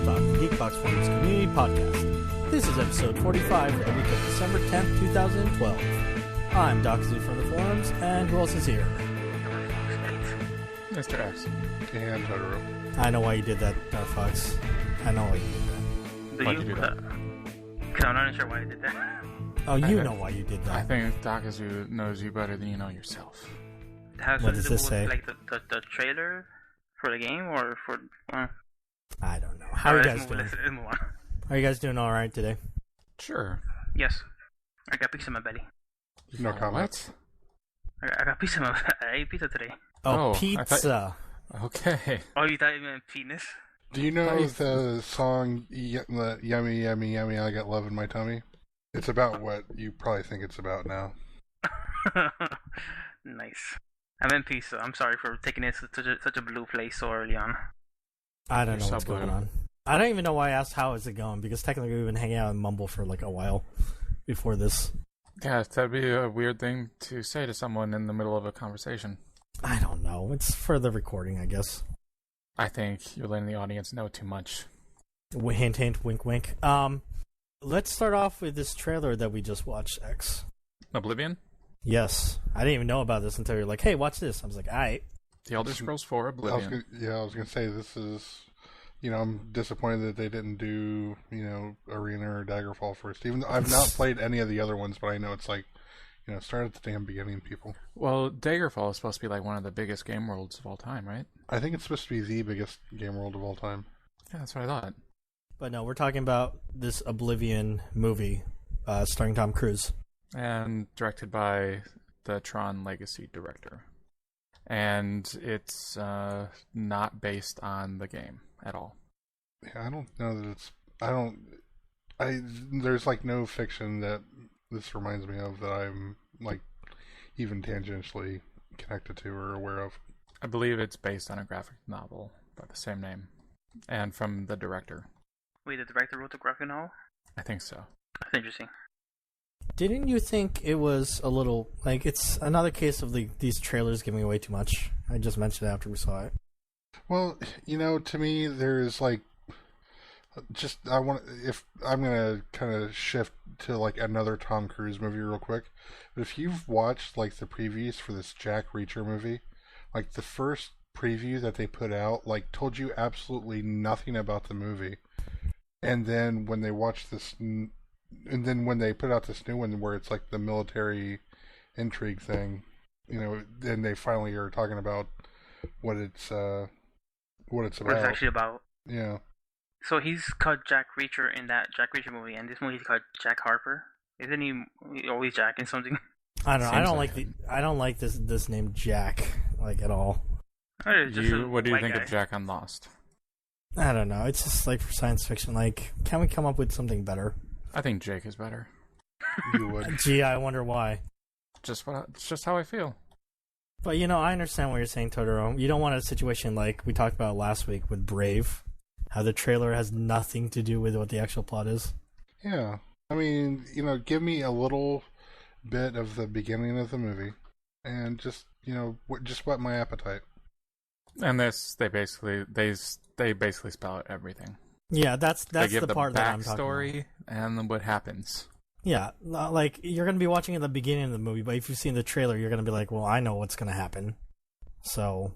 alltalk, the Geekbox Forums community podcast. This is episode 45 for the week of December 10th, 2012. I'm Dakazu from the forums, and who else is here? Mr. X. And Totoro. I know why you did that, Darfox. I know why you did that. Why'd you do that? Because I'm not sure why I did that. Oh, you know why you did that. I think Dakazu knows you better than you know yourself. What does this say? Like the trailer for the game or for... I don't know. How are you guys doing? Let's move on. Are you guys doing alright today? Sure. Yes. I got pizza in my belly. No comment. What? I got pizza in my belly. I ate pizza today. Oh, Oh, pizza. Okay. Oh, you thought you meant penis? Do you know the song Yummy, Yummy, Yummy, I Got Love in My Tummy? It's about what you probably think it's about now. Nice. I meant pizza. I'm sorry for taking it to such a blue place so early on. I don't know You're what's so going blue. on. I don't even know why I asked how is it going, because technically we've been hanging out in Mumble for like a while before this. Yeah, that'd be a weird thing to say to someone in the middle of a conversation. I don't know. It's for the recording, I guess. I think you're letting the audience know too much. Hint, hint, wink, wink. Let's start off with this trailer that we just watched, X. Oblivion? Yes. I didn't even know about this until you're like, hey, watch this. I was like, alright. The Elder Scrolls 4 Oblivion. I was going to say, this is... I'm disappointed that they didn't do, Arena or Daggerfall first. Even though I've not played any of the other ones, but I know it's like, start at the damn beginning, people. Well, Daggerfall is supposed to be like one of the biggest game worlds of all time, right? I think it's supposed to be the biggest game world of all time. Yeah, that's what I thought. But no, we're talking about this Oblivion movie starring Tom Cruise. And directed by the Tron Legacy director. And it's not based on the game at all. Yeah, I don't know that it's... There's like no fiction that this reminds me of that I'm like even tangentially connected to or aware of. I believe it's based on a graphic novel by the same name. And from the director. Wait, the director wrote the graphic novel? I think so. That's interesting. Didn't you think it was a little... Like, it's another case of these trailers giving away too much? I just mentioned it after we saw it. Well, to me, there's like... If I'm gonna kind of shift to like another Tom Cruise movie real quick, but if you've watched like the previews for this Jack Reacher movie, like the first preview that they put out, like told you absolutely nothing about the movie, and then when they watched this, and then when they put out this new one where it's like the military intrigue thing, then they finally are talking about what it's about. What it's actually about. Yeah. So he's called Jack Reacher in that Jack Reacher movie, and this movie he's called Jack Harper. Isn't he always Jack in something? I don't know. Seems I don't like this name Jack like at all. What do you think of Jack on Lost? I don't know. It's just like for science fiction. Like, can we come up with something better? I think Jake is better. You would. Gee, I wonder why. It's just how I feel. But I understand what you're saying, Totoro. You don't want a situation like we talked about last week with Brave, how the trailer has nothing to do with what the actual plot is. Yeah. I mean, give me a little bit of the beginning of the movie and just, just whet my appetite. And this, they basically spell out everything. Yeah, that's they give the part that I'm talking backstory about. and then what happens. Yeah, like you're gonna be watching at the beginning of the movie, but if you've seen the trailer, you're gonna be like, "Well, I know what's gonna happen." So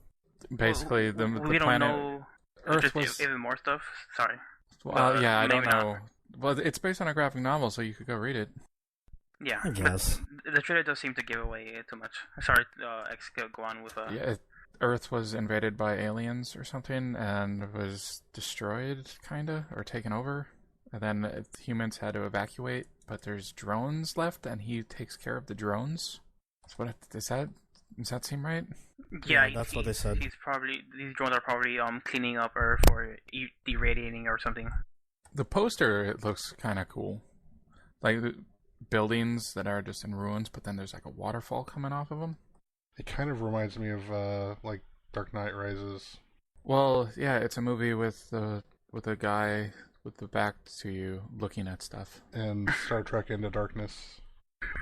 basically, the we planet don't know Earth was even more stuff. Sorry. Well, yeah, I don't maybe know. not. Well, it's based on a graphic novel, so you could go read it. Yeah, I guess. But the trailer does seem to give away too much. Sorry, X, go on with. Yeah, Earth was invaded by aliens or something and was destroyed, kinda, or taken over. And then humans had to evacuate, but there's drones left, and he takes care of the drones. Does that seem right? Yeah, that's what they said. These drones are probably cleaning up Earth or deradiating or something. The poster, it looks kind of cool. Like buildings that are just in ruins, but then there's like a waterfall coming off of them. It kind of reminds me of like Dark Knight Rises. Well, yeah, it's a movie with a guy with the back to you looking at stuff. And Star Trek Into Darkness.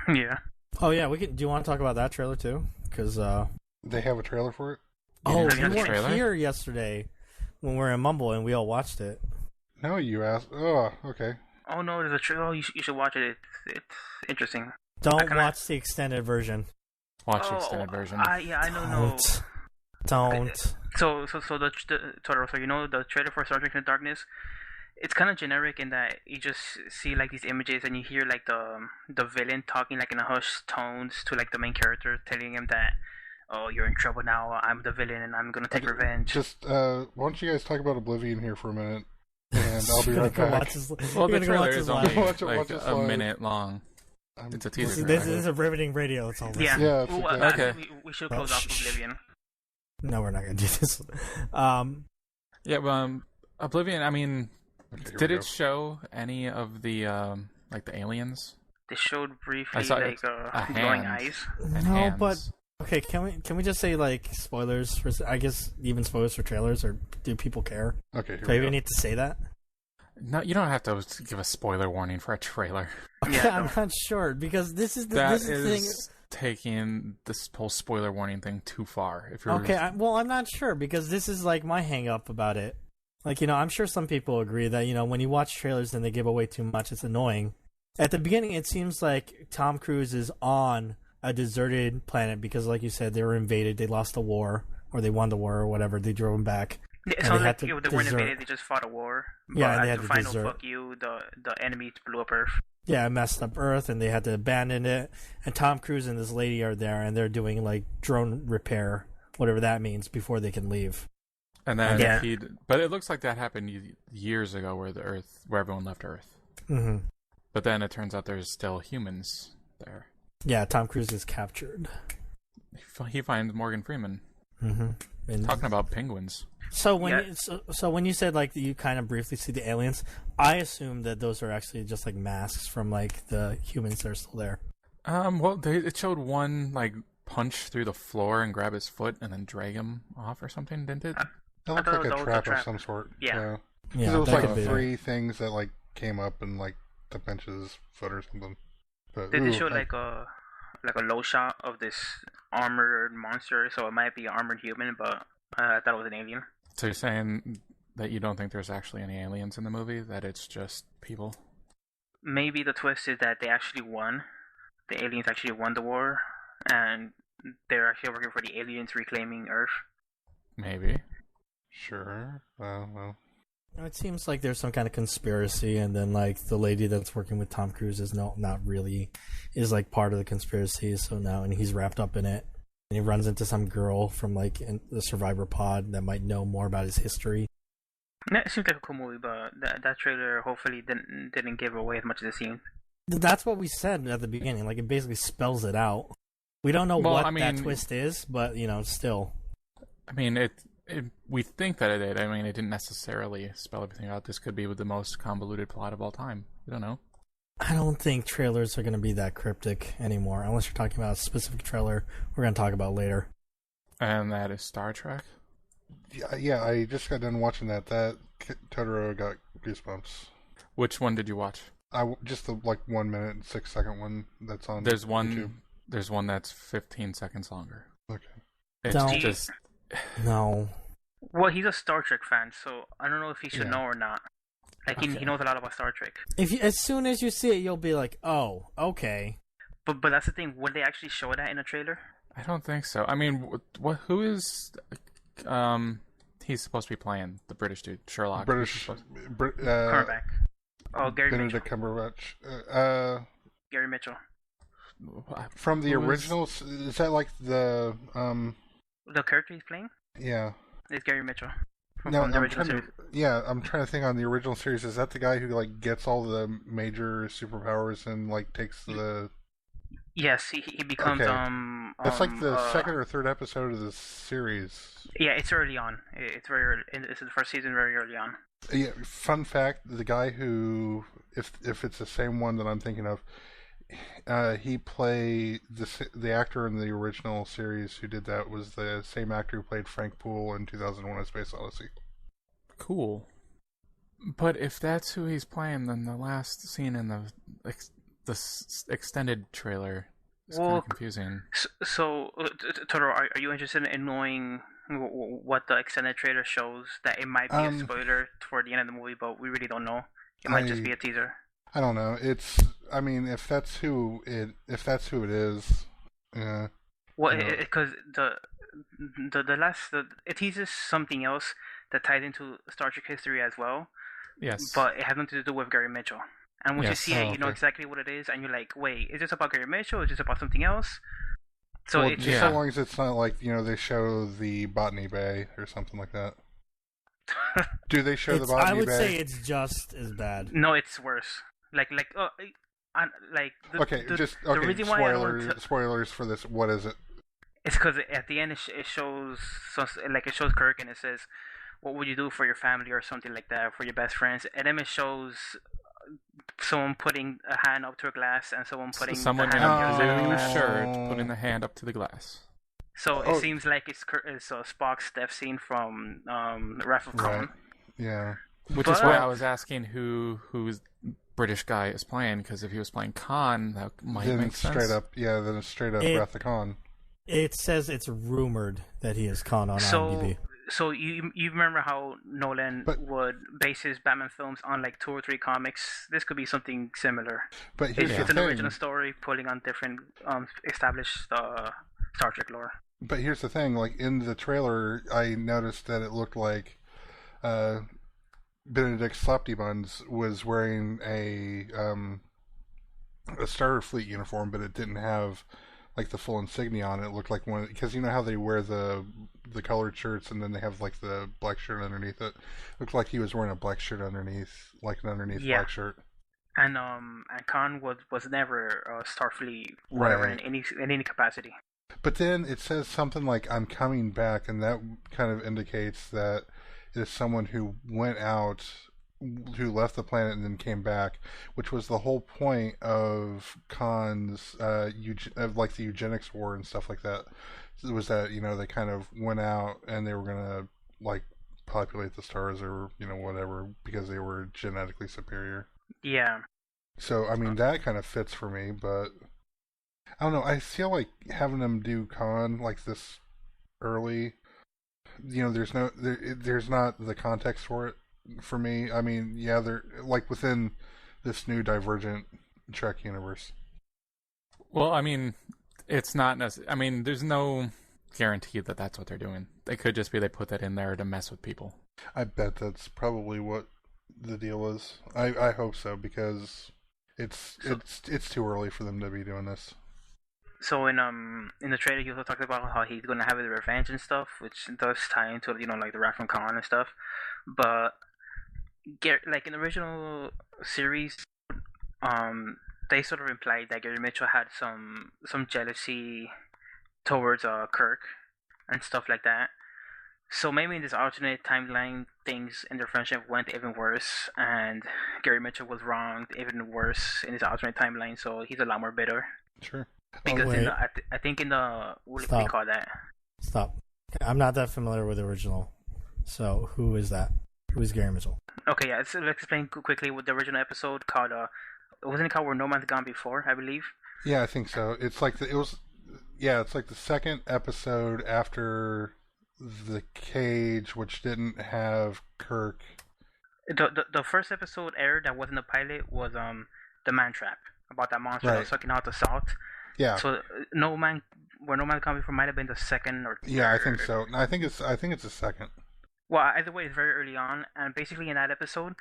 Yeah. Oh yeah, we can. Do you want to talk about that trailer too? Because they have a trailer for it. Oh, didn't you have the weren't trailer? here yesterday when we were in Mumble and we all watched it. Now you ask. Oh, okay. Oh no, there's a trailer. Oh, you should watch it. It's interesting. Don't watch the extended version. Watch the extended version. I don't know. Don't. So the Totoro. So the trailer for Star Trek Into Darkness. It's kind of generic in that you just see like these images and you hear like the villain talking like in a hushed tones to like the main character, telling him that, oh, you're in trouble now. I'm the villain and I'm gonna take revenge. Just why don't you guys talk about Oblivion here for a minute, and I'll be right back. Well, the trailer is only Watch like it a live. minute long. It's a teaser. This is a riveting radio. It's all this. Yeah. Yeah, Well, okay. We should close off Oblivion. No, we're not gonna do this. Yeah, Oblivion. I mean, Okay, here did we it go. show any of the like the aliens? They showed briefly I saw like a glowing hand. eyes. And No, hands? but okay. Can we just say like spoilers for? I guess even spoilers for trailers, or do people care? Okay, here Do I we even go. need to say that? No, you don't have to give a spoiler warning for a trailer. Okay, Yeah, I'm not sure because this is the That this is the thing. is taking this whole spoiler warning thing too far. If you're Okay, I'm not sure because this is like my hang up about it. Like, I'm sure some people agree that, when you watch trailers and they give away too much, it's annoying. At the beginning, it seems like Tom Cruise is on a deserted planet because, like you said, they were invaded, they lost the war, or they won the war, or whatever, they drove him back. It And sounds they like had to they weren't desert. invaded; they just fought a war. Yeah, but and they at had the to final desert. fuck you, the enemies blew up Earth. Yeah, it messed up Earth, and they had to abandon it. And Tom Cruise and this lady are there, and they're doing, like, drone repair, whatever that means, before they can leave. And then Yeah. but it looks like that happened years ago, where everyone left Earth. Mm-hmm. But then it turns out there's still humans there. Yeah, Tom Cruise is captured. He finds Morgan Freeman Mm-hmm. And talking about penguins. so when Yeah. so when you said like you kind of briefly see the aliens, I assume that those are actually just like masks from like the humans that are still there. Well, it showed one like punch through the floor and grab his foot and then drag him off or something, didn't it? That looked thought like it a was trap a of trap. some sort. Yeah. Yeah, There was that like could be. 3 things that like came up and like the bench's foot or something. But They ooh, show like a low shot of this armored monster, so it might be an armored human, but I thought it was an alien. So you're saying that you don't think there's actually any aliens in the movie? That it's just people? Maybe the twist is that they actually won. The aliens actually won the war, and they're actually working for the aliens reclaiming Earth. Maybe. sure. Well. It seems like there's some kind of conspiracy, and then like the lady that's working with Tom Cruise is not really is like part of the conspiracy. So now, and he's wrapped up in it, and he runs into some girl from like in the survivor pod that might know more about his history. Yeah, it seems like a cool movie, but that trailer hopefully didn't give away as much as it seemed. That's what we said at the beginning. Like it basically spells it out. We don't know Well, what I mean- that twist is, but still. I mean, we think that it did. I mean, it didn't necessarily spell everything out. This could be the most convoluted plot of all time. We don't know. I don't think trailers are going to be that cryptic anymore, unless you're talking about a specific trailer we're going to talk about later. And that is Star Trek. Yeah, I just got done watching that. That Totoro got goosebumps. Which one did you watch? Just the like 1 minute and 6 second one that's on. There's one. YouTube. There's one that's 15 seconds longer. Okay. It's Don't- just No. Well, he's a Star Trek fan, so I don't know if he should Yeah. know or not. Like he Okay. knows a lot about Star Trek. As soon as you see it, you'll be like, "Oh, okay." But that's the thing. Would they actually show that in a trailer? I don't think so. I mean, who is he's supposed to be playing the British dude, Sherlock. British. Cornerback. Oh, Gary Mitchell. Benedict Cumberbatch. Gary Mitchell. From the Who is- original, is that like the The character he's playing Yeah. is Gary Mitchell. From No, the I'm original trying to. series. Yeah, I'm trying to think on the original series. Is that the guy who like gets all the major superpowers and like takes the? Yes, he becomes Okay. That's like the second or third episode of the series. Yeah, it's early on. It's very early. It's the first season, very early on. Yeah. Fun fact: the guy who, if it's the same one that I'm thinking of, he played the actor in the original series who did that was the same actor who played Frank Poole in 2001: A Space Odyssey. Cool. But if that's who he's playing, then the last scene in the extended trailer is kind Well, of confusing. So Totoro, are you interested in knowing what the extended trailer shows. That it might be a spoiler for the end of the movie, but we really don't know. It might just be a teaser. I don't know. I mean, if that's who it is, yeah. Well, because it teases something else that ties into Star Trek history as well. Yes. But it has nothing to do with Gary Mitchell. And when you see it, you know exactly what it is, and you're like, wait, is this about Gary Mitchell? Is this about something else? So well, just so long as it's not like, you know, they show the Botany Bay or something like that. Do they show the Botany Bay? I would say it's just as bad. No, it's worse. The reason why spoilers for this. What is it? It's because at the end it shows Kirk, and it says, "What would you do for your family?" or something like that, for your best friends. And then it shows someone putting a hand up to a glass and someone putting someone the in hand up to a the blue glass. shirt putting the hand up to the glass. So it seems like it's Spock's death scene from Wrath of Khan. Right. Yeah. Which is why I was asking who's British guy is playing, because if he was playing Khan, that might make sense. Then it's straight up Wrath of Khan. It says it's rumored that he is Khan on IMDb. So you remember how Nolan would base his Batman films on like 2 or 3 comics? This could be something similar. But it's an original story pulling on different established Star Trek lore. But here's the thing: like in the trailer, I noticed that it looked like Benedict Sloppy Buns was wearing a Starfleet uniform, but it didn't have like the full insignia on it. It looked like one, because you know how they wear the colored shirts and then they have like the black shirt underneath it. It looked like he was wearing a black shirt underneath, like an black shirt. And Khan was never a Starfleet whatever in any capacity. But then it says something like "I'm coming back," and that kind of indicates that it is someone who went out, who left the planet and then came back, which was the whole point of Khan's like the eugenics war and stuff like that. It was that, you know, they kind of went out and they were gonna like populate the stars or, you know, whatever, because they were genetically superior. Yeah. So I mean that kind of fits for me, but I don't know. I feel like having them do Khan like this early, you know, there's not the context for it for me. I mean, yeah, they're like within this new Divergent Trek universe. Well, I mean, it's not necessary. I mean, there's no guarantee that that's what they're doing. They could just be they put that in there to mess with people. I bet that's probably what the deal is. I hope so, because it's too early for them to be doing this. So in the trailer, he also talked about how he's gonna have his revenge and stuff, which does tie into, you know, like the Wrath of Khan and stuff. But like in the original series, they sort of implied that Gary Mitchell had some jealousy towards Kirk and stuff like that. So maybe in this alternate timeline, things in their friendship went even worse, and Gary Mitchell was wronged even worse in his alternate timeline. So he's a lot more bitter. Sure. Because I think in the what do we call that? Stop. I'm not that familiar with the original. So who is that? Who is Gary Mitchell? Okay, yeah. So let's explain quickly what the original episode called. Wasn't it called Where No Man's Gone Before? I believe. Yeah, I think so. It's like it's like the second episode after the Cage, which didn't have Kirk. The first episode aired that wasn't a pilot was the Man Trap, about that monster that was sucking out the salt. Yeah. So Where No Man's Gone Before might have been the second or third. Yeah, I think so. I think it's the second. Well, either way, it's very early on, and basically in that episode,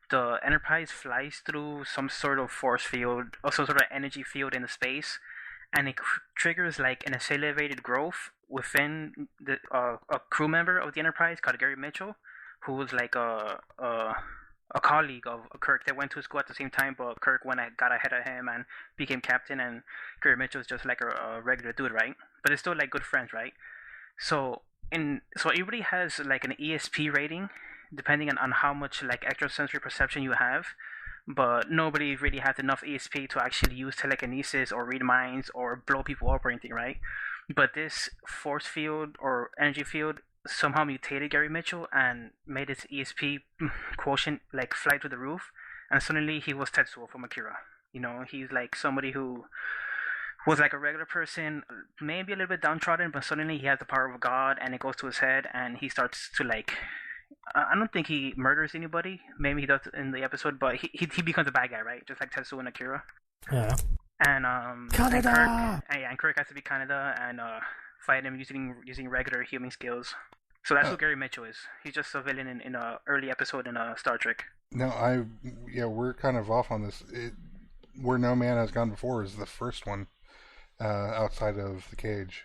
the Enterprise flies through some sort of force field or some sort of energy field in the space, and it triggers like an accelerated growth within a crew member of the Enterprise called Gary Mitchell, who was like a colleague of Kirk. They went to school at the same time, but Kirk got ahead of him and became captain, and Gary Mitchell was just like a regular dude, right? But they're still like good friends, right? So everybody has like an ESP rating, depending on how much like extrasensory perception you have, but nobody really has enough ESP to actually use telekinesis or read minds or blow people up or anything, right? But this force field or energy field somehow mutated Gary Mitchell and made his ESP quotient like fly through the roof, and suddenly he was Tetsuo from Akira. You know, he's like somebody who was like a regular person, maybe a little bit downtrodden, but suddenly he has the power of God, and it goes to his head, and he starts to like. I don't think he murders anybody. Maybe he does in the episode, but he becomes a bad guy, right? Just like Tetsuo and Akira. Yeah. And Canada! and Kirk has to be Canada and fight him using regular human skills. So that's what Gary Mitchell is. He's just a villain in a early episode in Star Trek. No, we're kind of off on this. Where No Man Has Gone Before is the first one outside of the cage.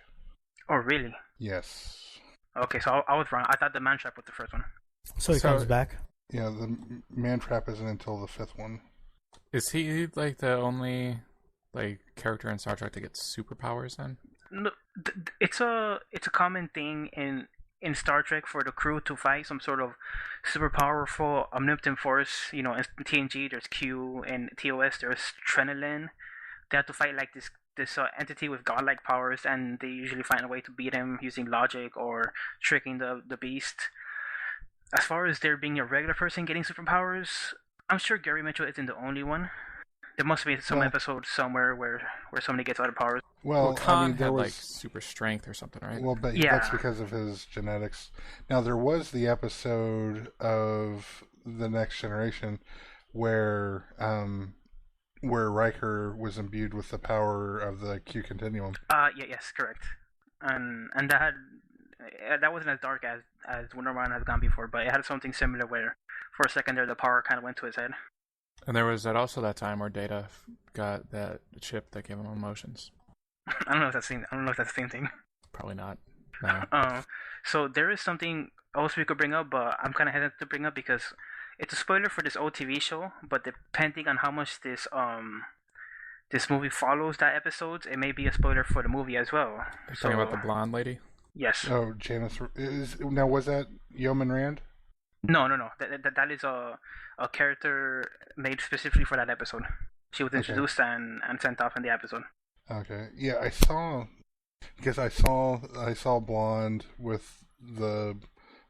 Oh, really? Yes. Okay, so I was wrong. I thought the Man Trap was the first one. So he comes back? Yeah, the Man Trap isn't until the fifth one. Is he like the only like character in Star Trek that gets superpowers then? No, it's a common thing in Star Trek for the crew to fight some sort of super powerful omnipotent force. You know, in TNG there's Q, and TOS there's Trenolin. They have to fight like this entity with godlike powers, and they usually find a way to beat him using logic or tricking the beast. As far as there being a regular person getting superpowers, I'm sure Gary Mitchell isn't the only one. There must be some episode somewhere where somebody gets other powers. Well, Khan there had was like super strength or something, right? Well, but Yeah. that's because of his genetics. Now, there was the episode of The Next Generation where Riker was imbued with the power of the Q continuum. Yes, correct. And that wasn't as dark as Wonder Man has gone before, but it had something similar where for a second there the power kind of went to his head. And there was also that time where Data got that chip that gave him emotions. I don't know if that's the same thing. Probably not. No. So there is something else we could bring up, but I'm kind of hesitant to bring up because it's a spoiler for this old TV show. But depending on how much this movie follows that episode, it may be a spoiler for the movie as well. You're talking about the blonde lady? Yes. Oh, Janice. Now, was that Yeoman Rand? No. That is a character made specifically for that episode. She was introduced and sent off in the episode. Okay. Yeah, I saw blonde with the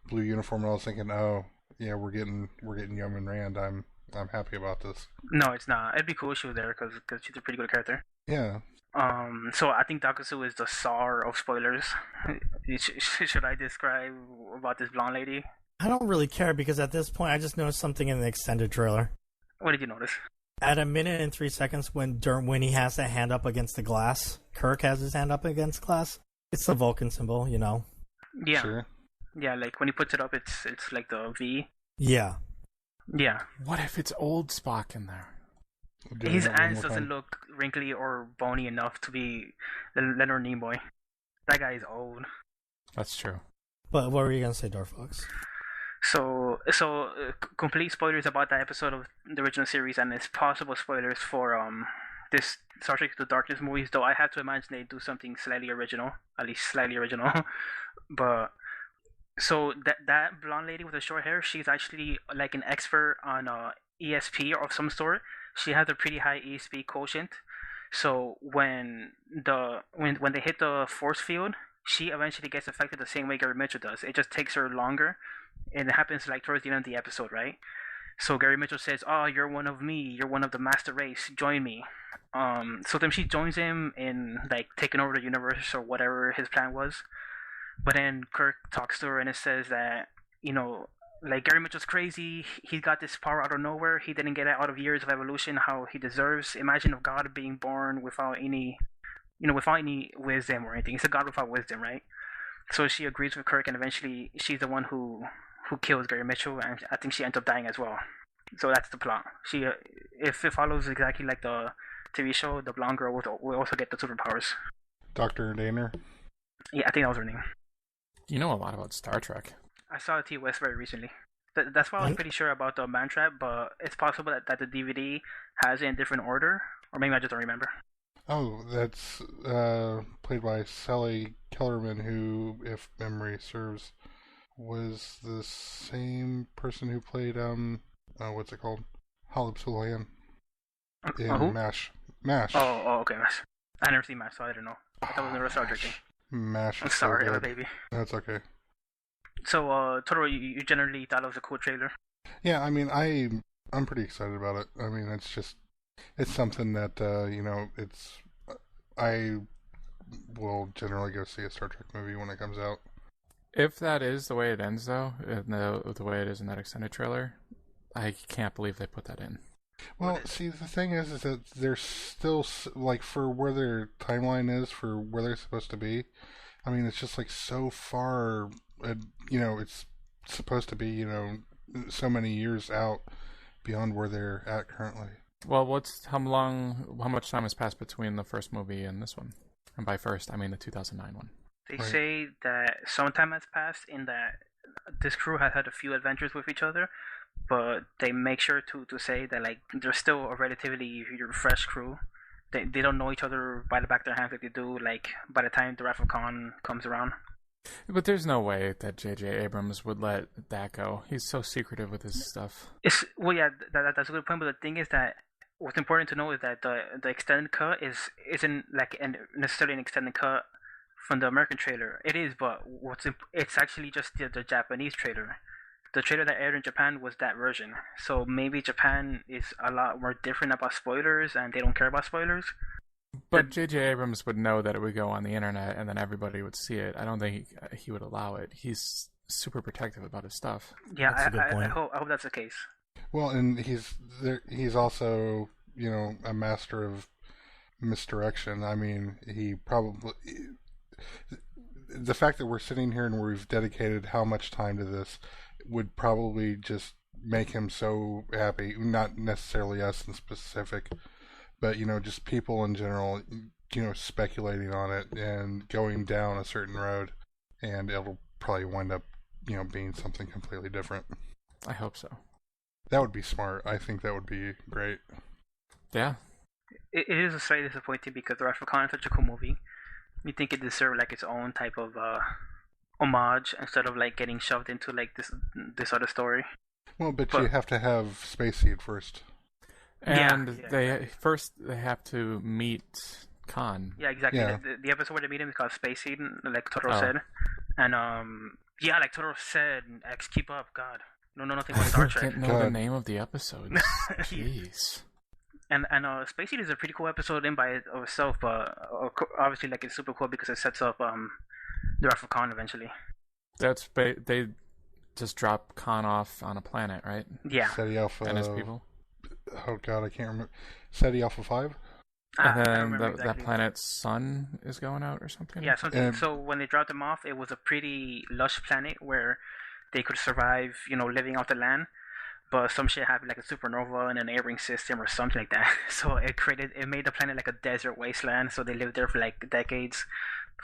blue uniform, and I was thinking, oh, yeah, we're getting Yeoman Rand. I'm happy about this. No, it's not. It'd be cool if she was there because she's a pretty good character. Yeah. So I think Dakazu is the czar of spoilers. Should I describe about this blonde lady? I don't really care because at this point I just noticed something in the extended trailer. What did you notice? At 1 minute and 3 seconds when he has that hand up against the glass, Kirk has his hand up against glass. It's the Vulcan symbol, you know. Yeah. Sure. Yeah, like when he puts it up, it's like the V. Yeah. Yeah. What if it's old Spock in there? His hands doesn't look wrinkly or bony enough to be Leonard Nimoy. That guy is old. That's true. But what were you gonna say, Darfox? So complete spoilers about that episode of the original series, and it's possible spoilers for this Star Trek Into Darkness movies. Though I have to imagine they do something slightly original, at least slightly original. But so that blonde lady with the short hair, she's actually like an expert on ESP of some sort. She has a pretty high ESP quotient. So when they hit the force field, she eventually gets affected the same way Gary Mitchell does. It just takes her longer, and it happens like towards the end of the episode, right? So Gary Mitchell says, "Oh, you're one of me. You're one of the master race. Join me." So then she joins him in like taking over the universe or whatever his plan was. But then Kirk talks to her and it says that, you know, like Gary Mitchell's crazy. He got this power out of nowhere. He didn't get it out of years of evolution how he deserves. Imagine of God being born without any wisdom or anything. He's a god without wisdom, right? So she agrees with Kirk, and eventually she's the one who kills Gary Mitchell, and I think she ends up dying as well. So that's the plot. If it follows exactly like the TV show, the blonde girl will also get the superpowers. Dr. Daner? Yeah, I think that was her name. You know a lot about Star Trek. I saw it T-West very recently. That's why I was pretty sure about the Man Trap, but it's possible that the DVD has it in different order, or maybe I just don't remember. Oh, that's played by Sally Kellerman, who, if memory serves, was the same person who played what's it called? Halib Sulayyan in who? MASH. Oh, okay, MASH. I never seen MASH, so I don't know. I thought it was a Star Trek thing. MASH. I'm is sorry, so good. baby. That's okay. So, Totoro, you generally thought it was a cool trailer? Yeah, I mean, I'm pretty excited about it. I mean, it's something that I will generally go see a Star Trek movie when it comes out. If that is the way it ends, though, the way it is in that extended trailer, I can't believe they put that in. Well, see, the thing is that they're still, like, for where their timeline is, for where they're supposed to be, I mean, it's just, like, so far, it's supposed to be, so many years out beyond where they're at currently. Well, how much time has passed between the first movie and this one? And by first, I mean the 2009 one. They say that some time has passed in that this crew has had a few adventures with each other, but they make sure to say that, like, they're still a relatively fresh crew. They don't know each other by the back of their hands like they do, like, by the time the Wrath of Khan comes around. But there's no way that J.J. Abrams would let that go. He's so secretive with his stuff. That's a good point, but the thing is that what's important to know is that the extended cut isn't like necessarily an extended cut from the American trailer. It is, but it's actually just the Japanese trailer. The trailer that aired in Japan was that version. So maybe Japan is a lot more different about spoilers, and they don't care about spoilers. But J.J. Abrams would know that it would go on the internet, and then everybody would see it. I don't think he would allow it. He's super protective about his stuff. Yeah, I hope that's the case. Well, and he's also, a master of misdirection. I mean, he probably... The fact that we're sitting here and we've dedicated how much time to this would probably just make him so happy. Not necessarily us in specific, but, just people in general, speculating on it and going down a certain road, and it'll probably wind up, being something completely different. I hope so. That would be smart. I think that would be great. Yeah. It is slightly disappointing because The Wrath of Khan is such a cool movie. You think it deserved, like, its own type of homage instead of, like, getting shoved into, like, this other story. Well, but you have to have Space Seed first. And they have to meet Khan. Yeah, exactly. Yeah. The episode where they meet him is called Space Seed, like Totoro said. And, like Totoro said, X, keep up, God. You don't know nothing about Star Trek. I can't know the name of the episode. Jeez. And Space Seed is a pretty cool episode in by itself, but obviously, like, it's super cool because it sets up the Wrath of Khan eventually. They just drop Khan off on a planet, right? Yeah. SETI Alpha... And his people. Oh god, I can't remember. SETI Alpha 5? And then that planet's sun is going out or something? Yeah, something. So when they dropped them off, it was a pretty lush planet where they could survive, living off the land. But some shit happened, like a supernova in an air ring system or something like that. So it made the planet like a desert wasteland. So they lived there for like decades,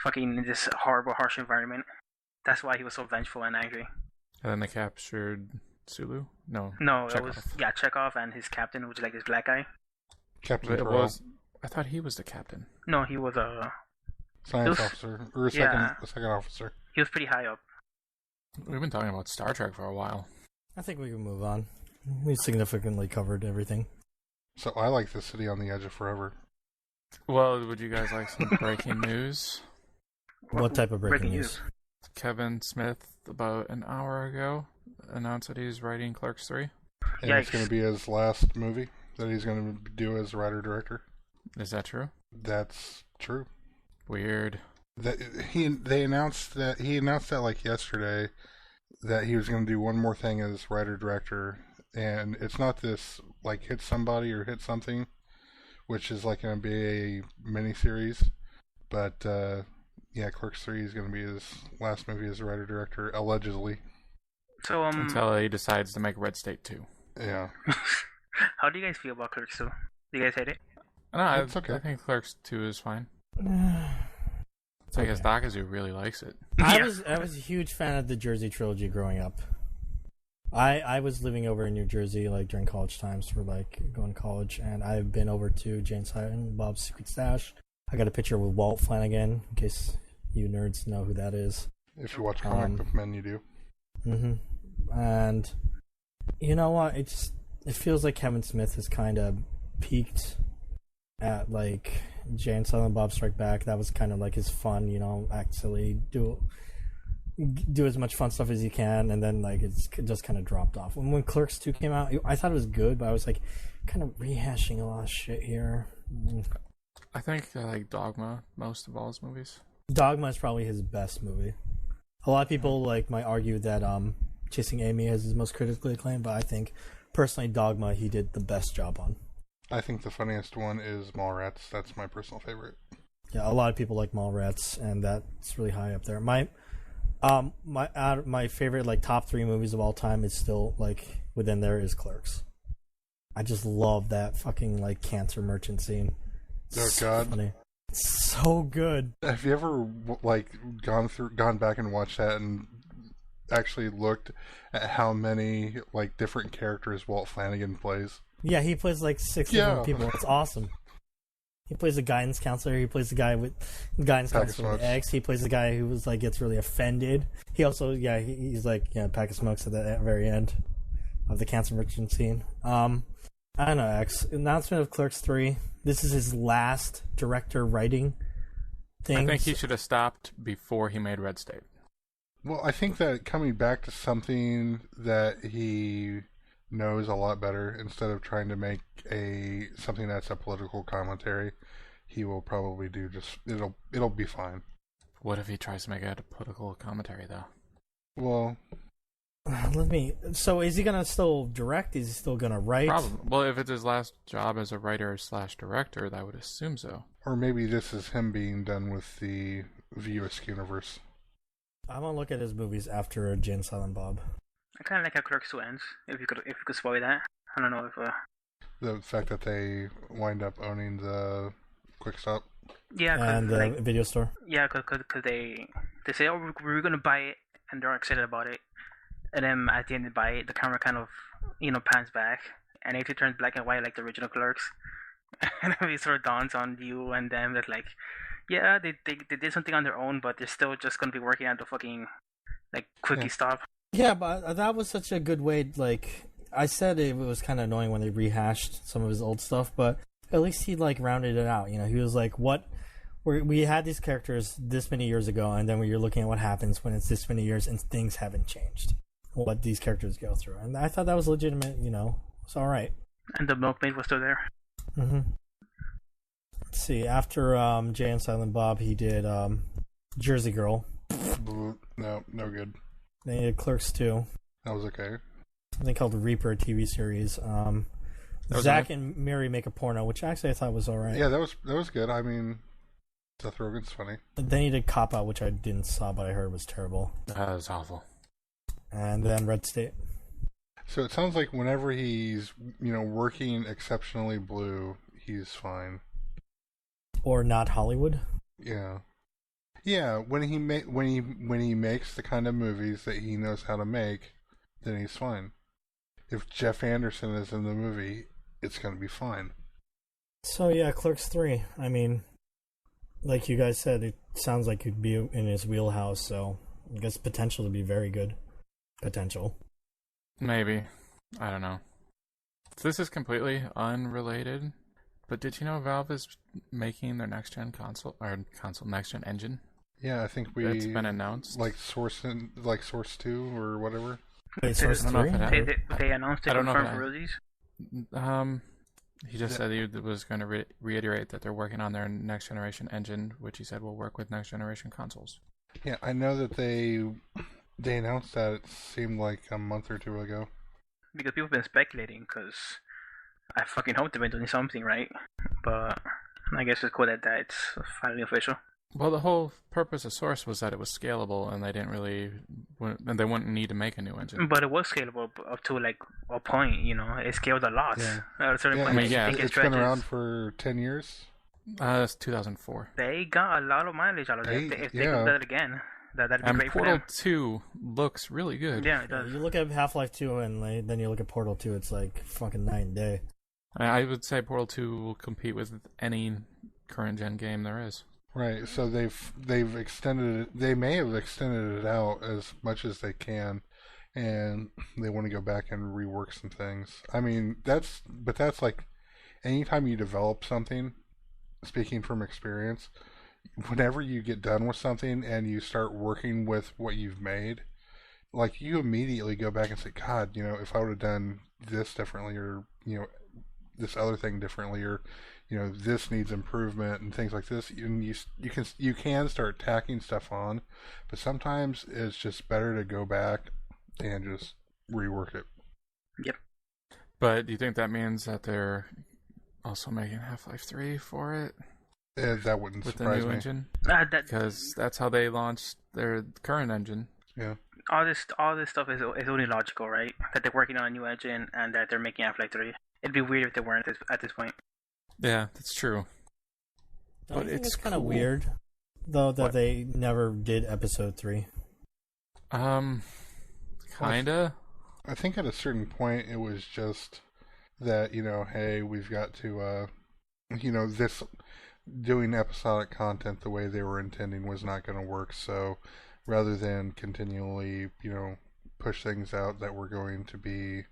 fucking in this horrible, harsh environment. That's why he was so vengeful and angry. And then they captured Sulu? No, it was Chekhov and his captain, which is like this black guy. Captain Totoro. I thought he was the captain. No, he was a science officer or a second officer. He was pretty high up. We've been talking about Star Trek for a while. I think we can move on. We significantly covered everything. So I like The City on the Edge of Forever. Well, would you guys like some breaking news? What type of breaking news? Kevin Smith, about an hour ago, announced that he's writing Clerks 3. And it's going to be his last movie that he's going to do as writer-director. Is that true? That's true. Weird. He announced that like yesterday, that he was going to do one more thing as writer-director, and it's not this like Hit Somebody or Hit Something, which is like going to be a miniseries, but Clerks 3 is going to be his last movie as a writer-director, allegedly. So until he decides to make Red State 2. Yeah. How do you guys feel about Clerks 2? Do you guys hate it? No, it's okay. I think Clerks 2 is fine. I guess Dakazu really likes it. I was a huge fan of the Jersey trilogy growing up. I was living over in New Jersey like during college times for like going to college, and I've been over to Jane Silent Bob's Secret Stash. I got a picture with Walt Flanagan, in case you nerds know who that is. If you watch Comic Book Men, you do. Mm-hmm. And you know what? It feels like Kevin Smith has kind of peaked at like Jay and Silent Bob Strike Back. That was kind of like his fun, act silly, do as much fun stuff as he can, and then like it's just kind of dropped off. When Clerks 2 came out, I thought it was good, but I was like kind of rehashing a lot of shit here. I think I like Dogma most of all his movies. Dogma is probably his best movie. A lot of people might argue that Chasing Amy is his most critically acclaimed, but I think personally Dogma he did the best job on. I think the funniest one is Mallrats. That's my personal favorite. Yeah, a lot of people like Mallrats, and that's really high up there. My favorite like top 3 movies of all time is still like within there is Clerks. I just love that fucking like cancer merchant scene. Oh God, funny. It's so good. Have you ever like gone back and watched that and actually looked at how many like different characters Walt Flanagan plays? Yeah, he plays like 6 different people. It's awesome. He plays the guidance counselor. He plays the guy with guidance counselor with X. He plays the guy who was like gets really offended. He also he's like pack of smokes at the very end of the cancer merchant scene. I don't know, X. Announcement of Clerks 3. This is his last director writing thing. I think he should have stopped before he made Red State. Well, I think that coming back to something that he knows a lot better, instead of trying to make something that's a political commentary, he will probably do it'll be fine. What if he tries to make it a political commentary though? Well, so is he gonna still direct? Is he still gonna write? Probably. Well, if it's his last job as a writer / director, I would assume so. Or maybe this is him being done with the View universe. I'm gonna look at his movies after Jay and Silent Bob. I kind of like how Clerks 2 ends. If you could spoil that, I don't know if. The fact that they wind up owning the Quick Stop. Yeah, and the video store. Yeah, because they say, oh, we're gonna buy it, and they're excited about it, and then at the end they buy it, the camera kind of pans back, and it turns black and white like the original Clerks, and it sort of dawns on you and them that like, yeah, they did something on their own, but they're still just gonna be working at the fucking like quickie stop. Yeah, but that was such a good way. Like I said, it was kind of annoying when they rehashed some of his old stuff, but at least he like rounded it out. He was like, "What? We had these characters this many years ago, and then when you're looking at what happens when it's this many years and things haven't changed, what these characters go through." And I thought that was legitimate. It's all right. And the milkmaid was still there. Mm-hmm. Let's see. After Jay and Silent Bob, he did Jersey Girl. No good. Then he did Clerks 2. That was okay. Something called Reaper, a TV series. Zach and Mary Make a Porno, which actually I thought was alright. Yeah, that was good. I mean, Seth Rogen's funny. And then he did Cop Out, which I didn't saw, but I heard was terrible. That was awful. And then Red State. So it sounds like whenever he's working exceptionally blue, he's fine. Or Not Hollywood. Yeah. Yeah, when he makes the kind of movies that he knows how to make, then he's fine. If Jeff Anderson is in the movie, it's going to be fine. So yeah, Clerks 3. I mean, like you guys said, it sounds like it'd be in his wheelhouse, so I guess potential to be very good. Potential. Maybe. I don't know. This is completely unrelated, but did you know Valve is making their next-gen next-gen engine? Yeah, I think it's been announced. Like Source 2 or whatever. Wait, Source 3? They announced it confirmed for release? He just said he was going to reiterate that they're working on their next generation engine, which he said will work with next generation consoles. Yeah, I know that they announced that, it seemed like a month or two ago. Because people have been speculating, because I fucking hope they've been doing something right. But I guess it's cool that it's finally official. Well, the whole purpose of Source was that it was scalable, and they wouldn't need to make a new engine. But it was scalable up to like a point, it scaled a lot. Yeah. At a certain point, it's been around for 10 years. That's 2004. They got a lot of mileage out of it. If they do that again, that'd be great Portal for them. 2 looks really good. Yeah, it does. You look at Half-Life 2 and then you look at Portal 2, it's like fucking night and day. I would say Portal 2 will compete with any current gen game there is. Right, so they've extended it. They may have extended it out as much as they can, and they want to go back and rework some things. I mean, that's like anytime you develop something. Speaking from experience, whenever you get done with something and you start working with what you've made, like you immediately go back and say, God, if I would have done this differently, or this other thing differently, or this needs improvement and things like this. You can start tacking stuff on, but sometimes it's just better to go back and just rework it. Yep. But do you think that means that they're also making Half-Life 3 for it? That wouldn't with surprise the new me. engine? Because that's how they launched their current engine. Yeah. All this stuff is only logical, right? That they're working on a new engine and that they're making Half-Life 3. It'd be weird if they weren't at this point. Yeah, that's true. But it's kind of weird, though, that they never did episode 3. Kinda. I think at a certain point it was just that, hey, we've got to, this doing episodic content the way they were intending was not going to work. So rather than continually, push things out that were going to be,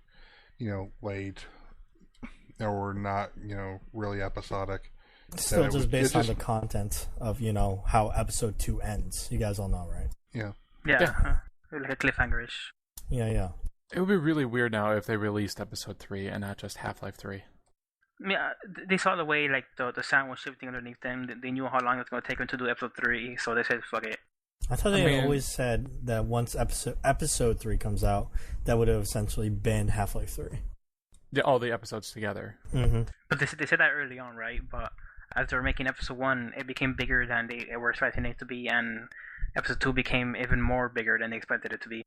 late or not, really episodic. It's still just based on the content of, how episode 2 ends. You guys all know, right? Yeah. Yeah. Like a cliffhanger-ish. Yeah. It would be really weird now if they released episode 3 and not just Half-Life 3. Yeah, they saw the way like the sound was shifting underneath them. They knew how long it was going to take them to do episode 3, so they said, "Fuck it." I thought they always said that once episode 3 comes out, that would have essentially been Half-Life 3. Yeah, all the episodes together. Mm-hmm. But they said that early on, right? But as they were making episode 1, it became bigger than they were expecting it to be, and episode 2 became even more bigger than they expected it to be.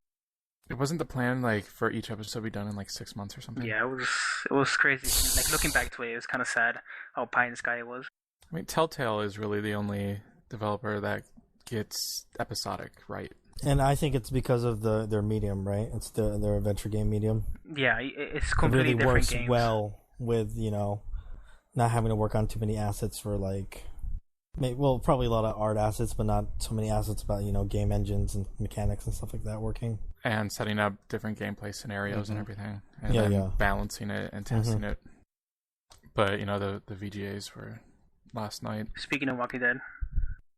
It wasn't the plan for each episode to be done in 6 months or something. Yeah, it was crazy. Looking back to it, it was kind of sad how pie in the sky it was. I mean, Telltale is really the only developer that gets episodic right. And I think it's because of their medium, right? It's their adventure game medium. Yeah, it's completely different works games. well with not having to work on too many assets for probably a lot of art assets, but not so many assets about game engines and mechanics and stuff like that working. And setting up different gameplay scenarios and everything, and balancing it and testing it. But the VGAs were last night. Speaking of Walking Dead.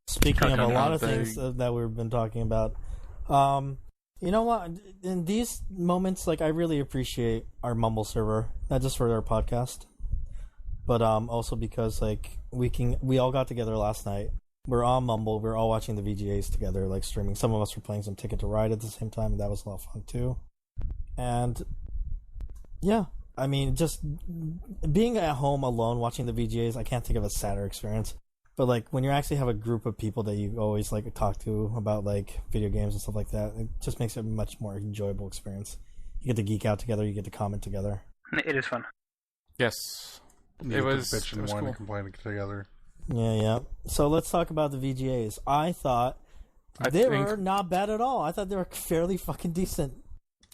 Speaking of a lot of things that we've been talking about, you know what? In these moments, I really appreciate our Mumble server, not just for our podcast, but also because we all got together last night. We're on Mumble. We're all watching the VGAs together, streaming. Some of us were playing some Ticket to Ride at the same time, and that was a lot of fun too. And yeah, I mean, just being at home alone watching the VGAs, I can't think of a sadder experience. But when you actually have a group of people that you always talk to about video games and stuff like that, it just makes it a much more enjoyable experience. You get to geek out together. You get to comment together. It is fun. Yes, it was. Bitch and whine and complain together. Yeah. So let's talk about the VGAs. I thought they were not bad at all. I thought they were fairly fucking decent.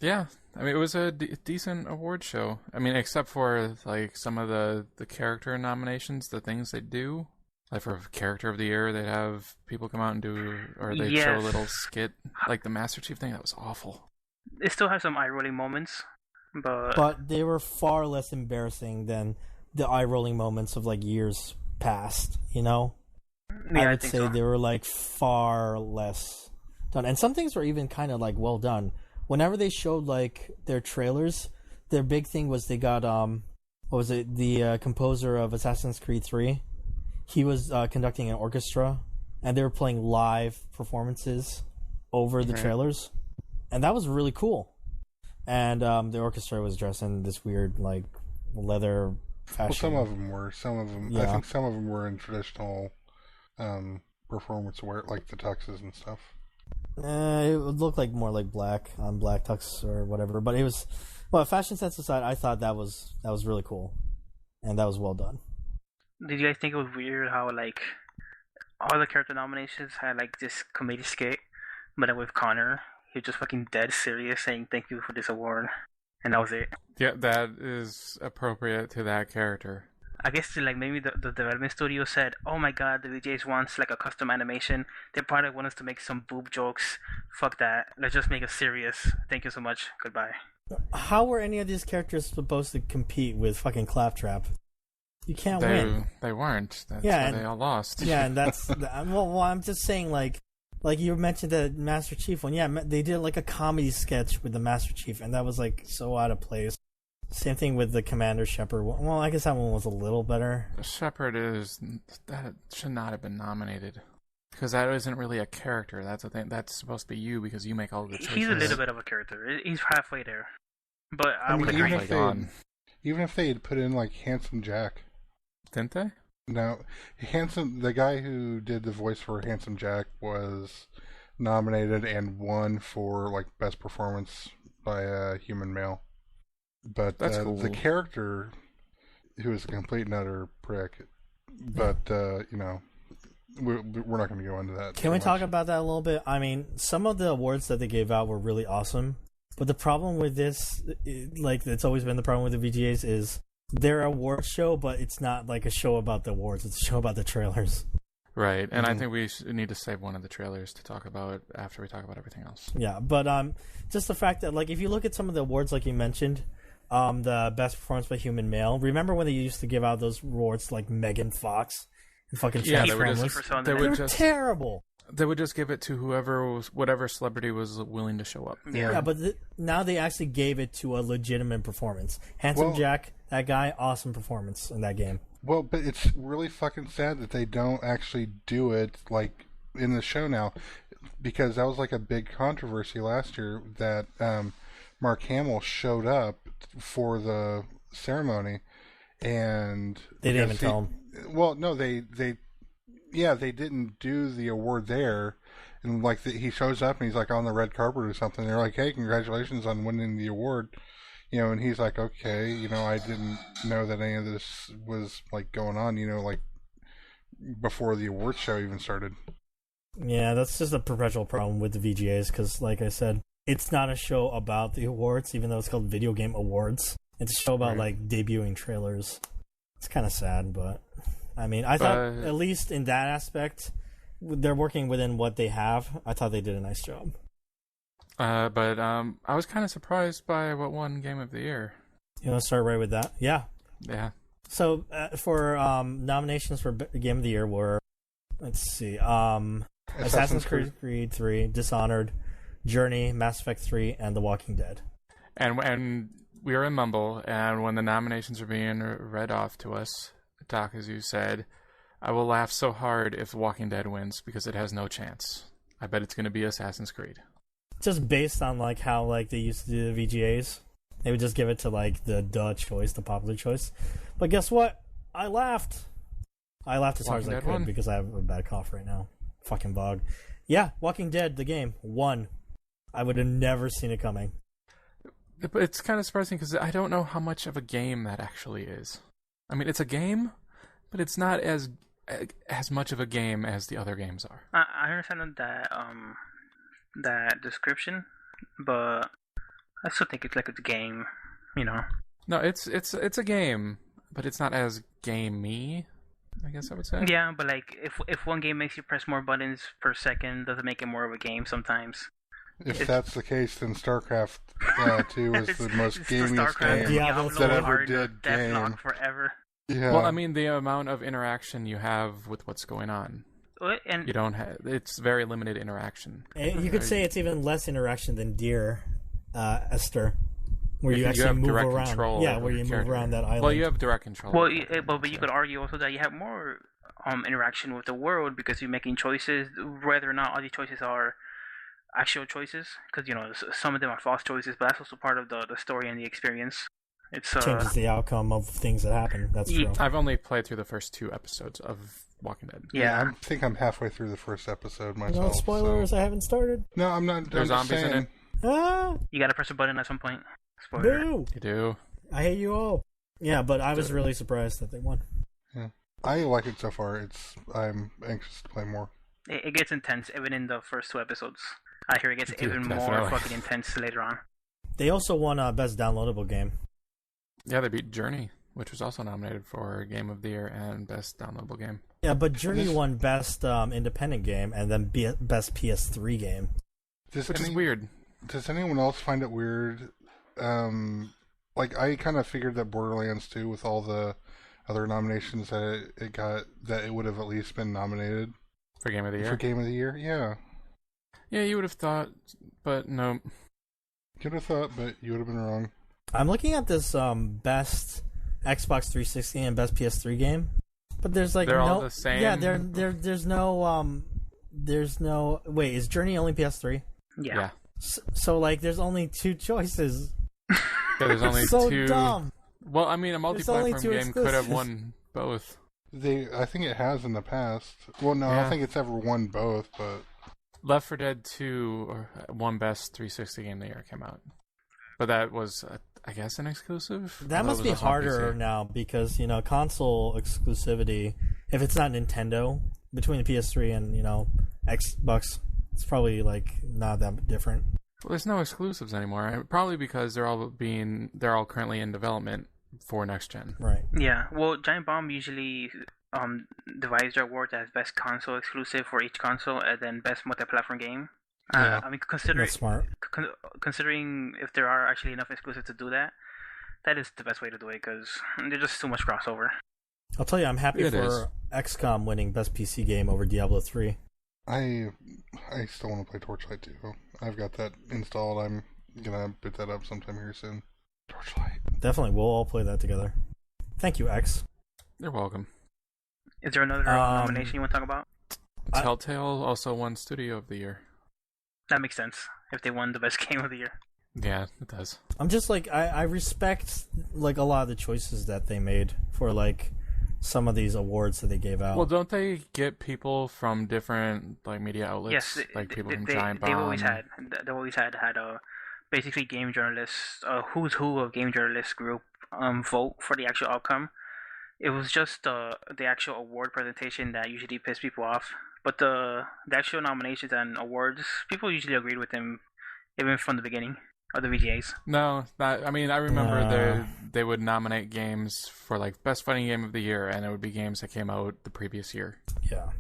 Yeah, I mean, it was a decent award show. I mean, except for some of the character nominations, the things they do. For Character of the Year, they'd have people come out and show a little skit, the Master Chief thing. That was awful. They still have some eye-rolling moments, but they were far less embarrassing than the eye-rolling moments of years past. Yeah, I would say they were far less done, and some things were even kind of well done. Whenever they showed their trailers, their big thing was they got what was it? The composer of Assassin's Creed 3. He was conducting an orchestra, and they were playing live performances over the trailers, and that was really cool. And the orchestra was dressed in this weird leather fashion. Well, some of them were. Some of them, I think, some of them were in traditional performance wear, the tuxes and stuff. It would look more black on black tux or whatever, but it was. Well, fashion sense aside, I thought that was really cool, and that was well done. Did you guys think it was weird how all the character nominations had this comedy skit, but then with Connor, he was just fucking dead serious saying thank you for this award, and that was it. Yeah, that is appropriate to that character. I guess maybe the development studio said, "Oh my god, the VJs wants a custom animation. They probably want us to make some boob jokes. Fuck that. Let's just make it serious. Thank you so much. Goodbye." How were any of these characters supposed to compete with fucking Claptrap? You can't win. They weren't. That's why they all lost. Yeah, and that's well. I'm just saying, like you mentioned the Master Chief one. Yeah, they did a comedy sketch with the Master Chief, and that was so out of place. Same thing with the Commander Shepard one. Well, I guess that one was a little better. The Shepard that should not have been nominated. Because that isn't really a character. That's a thing. That's supposed to be you because you make all the choices. He's a little bit of a character. He's halfway there. But I would even agree. Even if they had put in like Handsome Jack. Didn't they? No, the guy who did the voice for Handsome Jack was nominated and won for like best performance by a human male. But That's cool. The character, who is a complete and utter prick, but you know, we're not going to go into that. Can we talk about that a little bit? I mean, some of the awards that they gave out were really awesome, but the problem with this, like it's always been the problem with the VGAs, is they're a award show, but it's not like a show about the awards. It's a show about the trailers. Right, and I think we need to save one of the trailers to talk about after we talk about everything else. Yeah, but just the fact that, like, if you look at some of the awards, like you mentioned, the best performance by human male. Remember when they used to give out those awards like Megan Fox and fucking Transformers? They were terrible. They would just give it to whatever celebrity was willing to show up. Yeah, but now they actually gave it to a legitimate performance. Handsome Jack, that guy, awesome performance in that game. Well, but it's really fucking sad that they don't actually do it like in the show now, because that was like a big controversy last year that Mark Hamill showed up for the ceremony, and they didn't even tell him. Well, no, they didn't do the award there, and like he shows up and he's like on the red carpet or something. They're like, "Hey, congratulations on winning the award," you know, and he's like, "Okay, you know, I didn't know that any of this was like going on, you know, like before the award show even started." Yeah, that's just a perpetual problem with the VGAs because, like I said, it's not a show about the awards, even though it's called Video Game Awards. It's a show about like debuting trailers. It's kind of sad, but I mean, I thought at least in that aspect, they're working within what they have. I thought they did a nice job. But I was kind of surprised by what won Game of the Year. You want to start right with that? Yeah. Yeah. So for nominations for Game of the Year were, let's see, Assassin's Creed 3, Dishonored, Journey, Mass Effect 3, and The Walking Dead. And we were in Mumble, and when the nominations were being read off to us, Dakazu said, "I will laugh so hard if Walking Dead wins because it has no chance. I bet it's going to be Assassin's Creed." Just based on like how like they used to do the VGAs, they would just give it to like the choice, the popular choice. But guess what? I laughed. I laughed as hard as I could because I have a bad cough right now. Fucking bug. Yeah, Walking Dead, the game, won. I would have never seen it coming. But it's kind of surprising because I don't know how much of a game that actually is. I mean, it's a game, but it's not as much of a game as the other games are. I understand that description, but I still think it's like a game, you know. No, it's a game, but it's not as gamey, I guess I would say. Yeah, but like if one game makes you press more buttons per second, does it make it more of a game sometimes? If that's the case, then StarCraft 2 is the most gamiest game that ever did game. Forever. Yeah. Well, I mean, the amount of interaction you have with what's going on. And you don't have. It's very limited interaction. You could say it's even less interaction than Dear Esther, where you actually move around. Control where you move around that island. Well, you have direct control. Well, but you could argue also that you have more interaction with the world because you're making choices, whether or not all these choices are actual choices, because you know some of them are false choices, but that's also part of the story and the experience. It changes the outcome of things that happen. That's true. I've only played through the first 2 episodes of Walking Dead. Yeah, I think I'm halfway through the first episode myself. No spoilers. So. I haven't started. No, I'm not. There's zombies in it. You gotta press a button at some point. Spoiler. No. You do. I hate you all. Yeah, but I was really surprised that they won. Yeah, I like it so far. I'm anxious to play more. It gets intense even in the first 2 episodes. I hear it gets even more fucking intense later on. They also won Best Downloadable Game. Yeah, they beat Journey, which was also nominated for Game of the Year and Best Downloadable Game. Yeah, but Journey won Best Independent Game and then Best PS3 Game. Which is weird. Does anyone else find it weird? Like, I kind of figured that Borderlands 2, with all the other nominations that it got, that it would have at least been nominated. For Game of the Year? For Game of the Year, yeah. Yeah, you would have thought, but no. You would have thought, but you would have been wrong. I'm looking at this best Xbox 360 and best PS3 game, but there's like They're no. all the same? Yeah, there's no. Wait, is Journey only PS3? Yeah. So like, there's only 2 choices. Yeah, there's only so 2. dumb. Well, I mean, a only multi-platform 2 game could have exclusives. won both. I think it has in the past. Well, no, I Yeah. don't think it's ever won both, but Left 4 Dead 2 won best 360 game of the year came out. But that was, I guess, an exclusive? That must be harder now because, console exclusivity, if it's not Nintendo, between the PS3 and, Xbox, it's probably, like, not that different. Well, there's no exclusives anymore. Probably because they're all currently in development for next gen. Right. Yeah. Well, Giant Bomb usually divides their awards as best console exclusive for each console, and then best multi-platform game. Yeah. I mean, considering That's smart. considering if there are actually enough exclusives to do that, that is the best way to do it because there's just too much crossover. I'll tell you, I'm happy It is. for XCOM winning best PC game over Diablo 3. I still want to play Torchlight 2. I've got that installed. I'm gonna boot that up sometime here soon. Torchlight. Definitely, we'll all play that together. Thank you, X. You're welcome. Is there another nomination you want to talk about? Telltale also won Studio of the Year. That makes sense if they won the best game of the year. Yeah, it does. I'm just like, I respect like a lot of the choices that they made for like some of these awards that they gave out. Well, don't they get people from different like media outlets? Yes, like people from they, Giant Bomb. They've always had basically game journalists, who's who of game journalists group vote for the actual outcome. It was just the actual award presentation that usually pissed people off. But the actual nominations and awards, people usually agreed with them even from the beginning of the VGAs. No, not. I mean, I remember they would nominate games for like best fighting game of the year, and it would be games that came out the previous year. Yeah.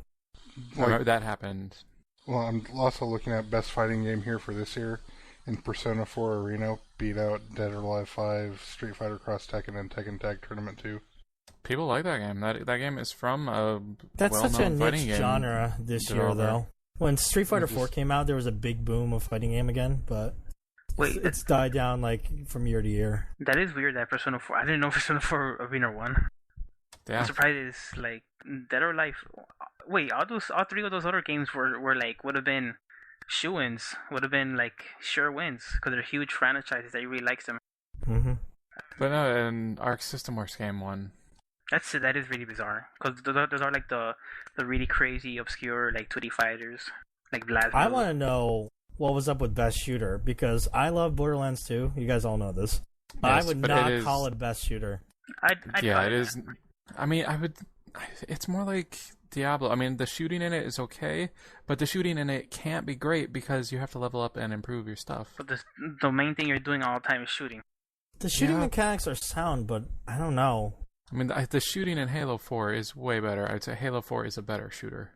I remember that happened. Well, I'm also looking at best fighting game here for this year. In Persona 4 Arena beat out Dead or Alive 5, Street Fighter Cross Tekken, and Tekken Tag Tournament 2. People like that game. That game is from a That's well-known such a fighting niche game genre this developer. year, though. When Street Fighter 4 came out, there was a big boom of fighting game again, but it's died down like from year to year. That is weird that Persona 4. I didn't know Persona 4 Arena won. Yeah. I'm surprised it's like Dead or Alive. Wait, all 3 of those other games were like would have been shoo-ins, would have been like sure wins because they're huge franchises that really likes them. Mm-hmm. But no, an Arc System Works game won. That is really bizarre because those are like the really crazy obscure like 2D fighters like Blast. I want to know what was up with Best Shooter because I love Borderlands 2. You guys all know this. Yes, I would but not it is- call it Best Shooter. It is. I mean, it's more like Diablo. I mean, the shooting in it is okay, but the shooting in it can't be great because you have to level up and improve your stuff. But the main thing you're doing all the time is shooting. The shooting Yeah. mechanics are sound, but I don't know. I mean, the shooting in Halo 4 is way better. I'd say Halo 4 is a better shooter.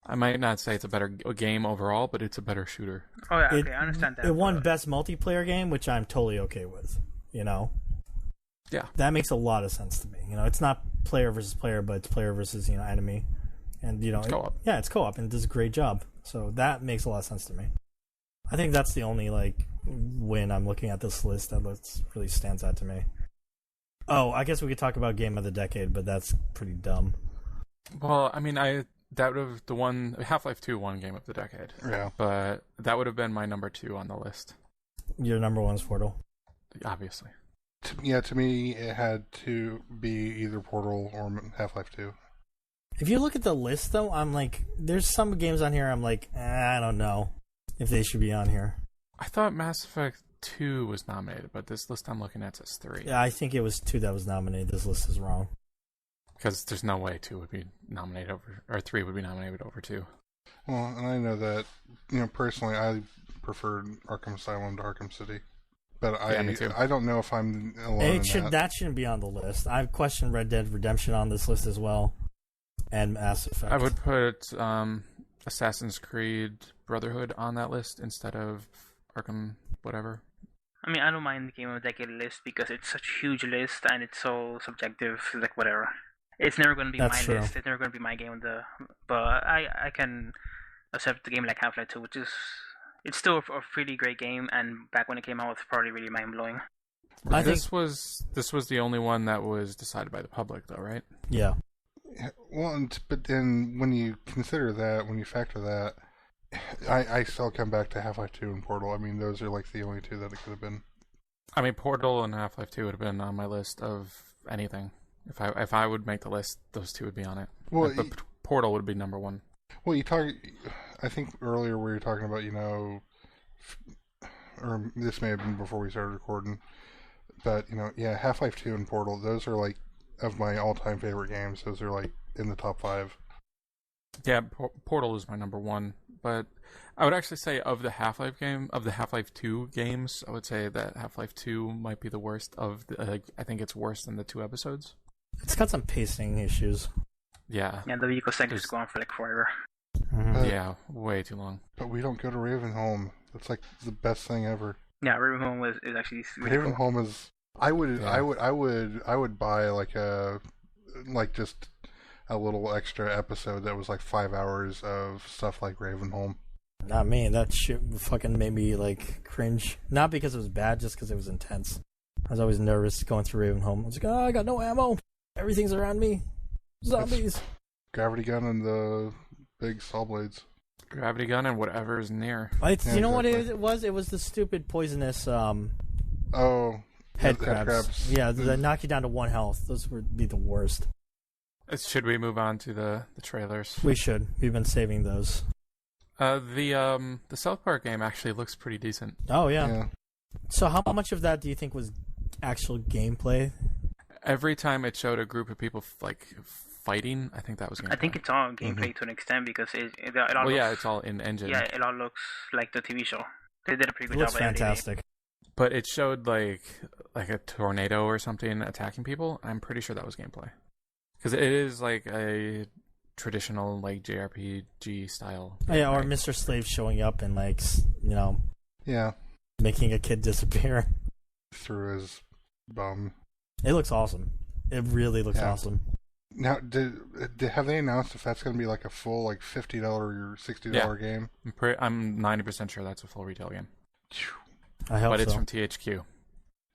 I might not say it's a better game overall, but it's a better shooter. Oh yeah, okay, I understand that. It won but- Best Multiplayer Game, which I'm totally okay with. Yeah. That makes a lot of sense to me. It's not player versus player, but it's player versus enemy, and It's co-op. Yeah, it's co-op, and it does a great job. So that makes a lot of sense to me. I think that's the only win I'm looking at this list that really stands out to me. Oh, I guess we could talk about Game of the Decade, but that's pretty dumb. Well, I mean, that would have the one Half-Life 2 won Game of the Decade. Yeah. But that would have been my number 2 on the list, Your number one is Portal. obviously. To me, it had to be either Portal or Half-Life 2. If you look at the list, though, I'm like, there's some games on here I'm like, I don't know if they should be on here. I thought Mass Effect 2 was nominated, but this list I'm looking at says 3. Yeah, I think it was 2 that was nominated. This list is wrong. Because there's no way 2 would be nominated over, or 3 would be nominated over 2. Well, and I know that, personally, I preferred Arkham Asylum to Arkham City. But me too. I don't know if I'm alone in That shouldn't be on the list. I've questioned Red Dead Redemption on this list as well, and Mass Effect. I would put Assassin's Creed Brotherhood on that list instead of Arkham whatever. I mean, I don't mind the Game of the Decade list because it's such a huge list and it's so subjective. Like whatever, it's never going to be That's my true. list. It's never going to be my game. But I can accept the game like Half-Life 2, which is it's still a pretty great game. And back when it came out, it was probably really mind blowing. This was the only one that was decided by the public, though, right? Yeah. Well, but then when you consider that, when you factor that, I still come back to Half-Life 2 and Portal. I mean, those are like the only two that it could have been. I mean, Portal and Half-Life 2 would have been on my list of anything. If I would make the list, those two would be on it. Well, but Portal would be number one. Well, I think earlier we were talking about, or this may have been before we started recording, but, Half-Life 2 and Portal, those are like, of my all-time favorite games, those are like in the top 5. Yeah, Portal is my number one, but I would actually say of the Half-Life 2 games, I would say that Half-Life 2 might be the worst of I think it's worse than the 2 episodes. It's got some pacing issues. Yeah. Yeah, the vehicle segment's going for like forever. Mm-hmm. Yeah, way too long. But we don't go to Ravenholm. That's like the best thing ever. Yeah, Ravenholm is actually really cool. Ravenholm is. I would buy just a little extra episode that was like 5 hours of stuff like Ravenholm. Not me. That shit fucking made me like cringe. Not because it was bad, just because it was intense. I was always nervous going through Ravenholm. I was like, oh, I got no ammo. Everything's around me. Zombies. Gravity gun and the big saw blades. Gravity gun and whatever is near. You know what it was? It was the stupid poisonous head crabs. Yeah, that knock you down to 1 health. Those would be the worst. Should we move on to the trailers? We should. We've been saving those. The South Park game actually looks pretty decent. Oh yeah. So how much of that do you think was actual gameplay? Every time it showed a group of people like fighting, I think that was gameplay. I think it's all gameplay to an extent because it all looks, yeah, it's all in engine. Yeah, it all looks like the TV show. They did a pretty good It looks job. Fantastic. But it showed like a tornado or something attacking people. I'm pretty sure that was gameplay because it is like a traditional like JRPG style. Oh, yeah, or Mr. Slave showing up and like making a kid disappear through his bum. It looks awesome. It really looks awesome. Now, have they announced if that's going to be like a full like $50 or $60 game? I'm 90% sure that's a full retail game. I hope so. But it's from THQ.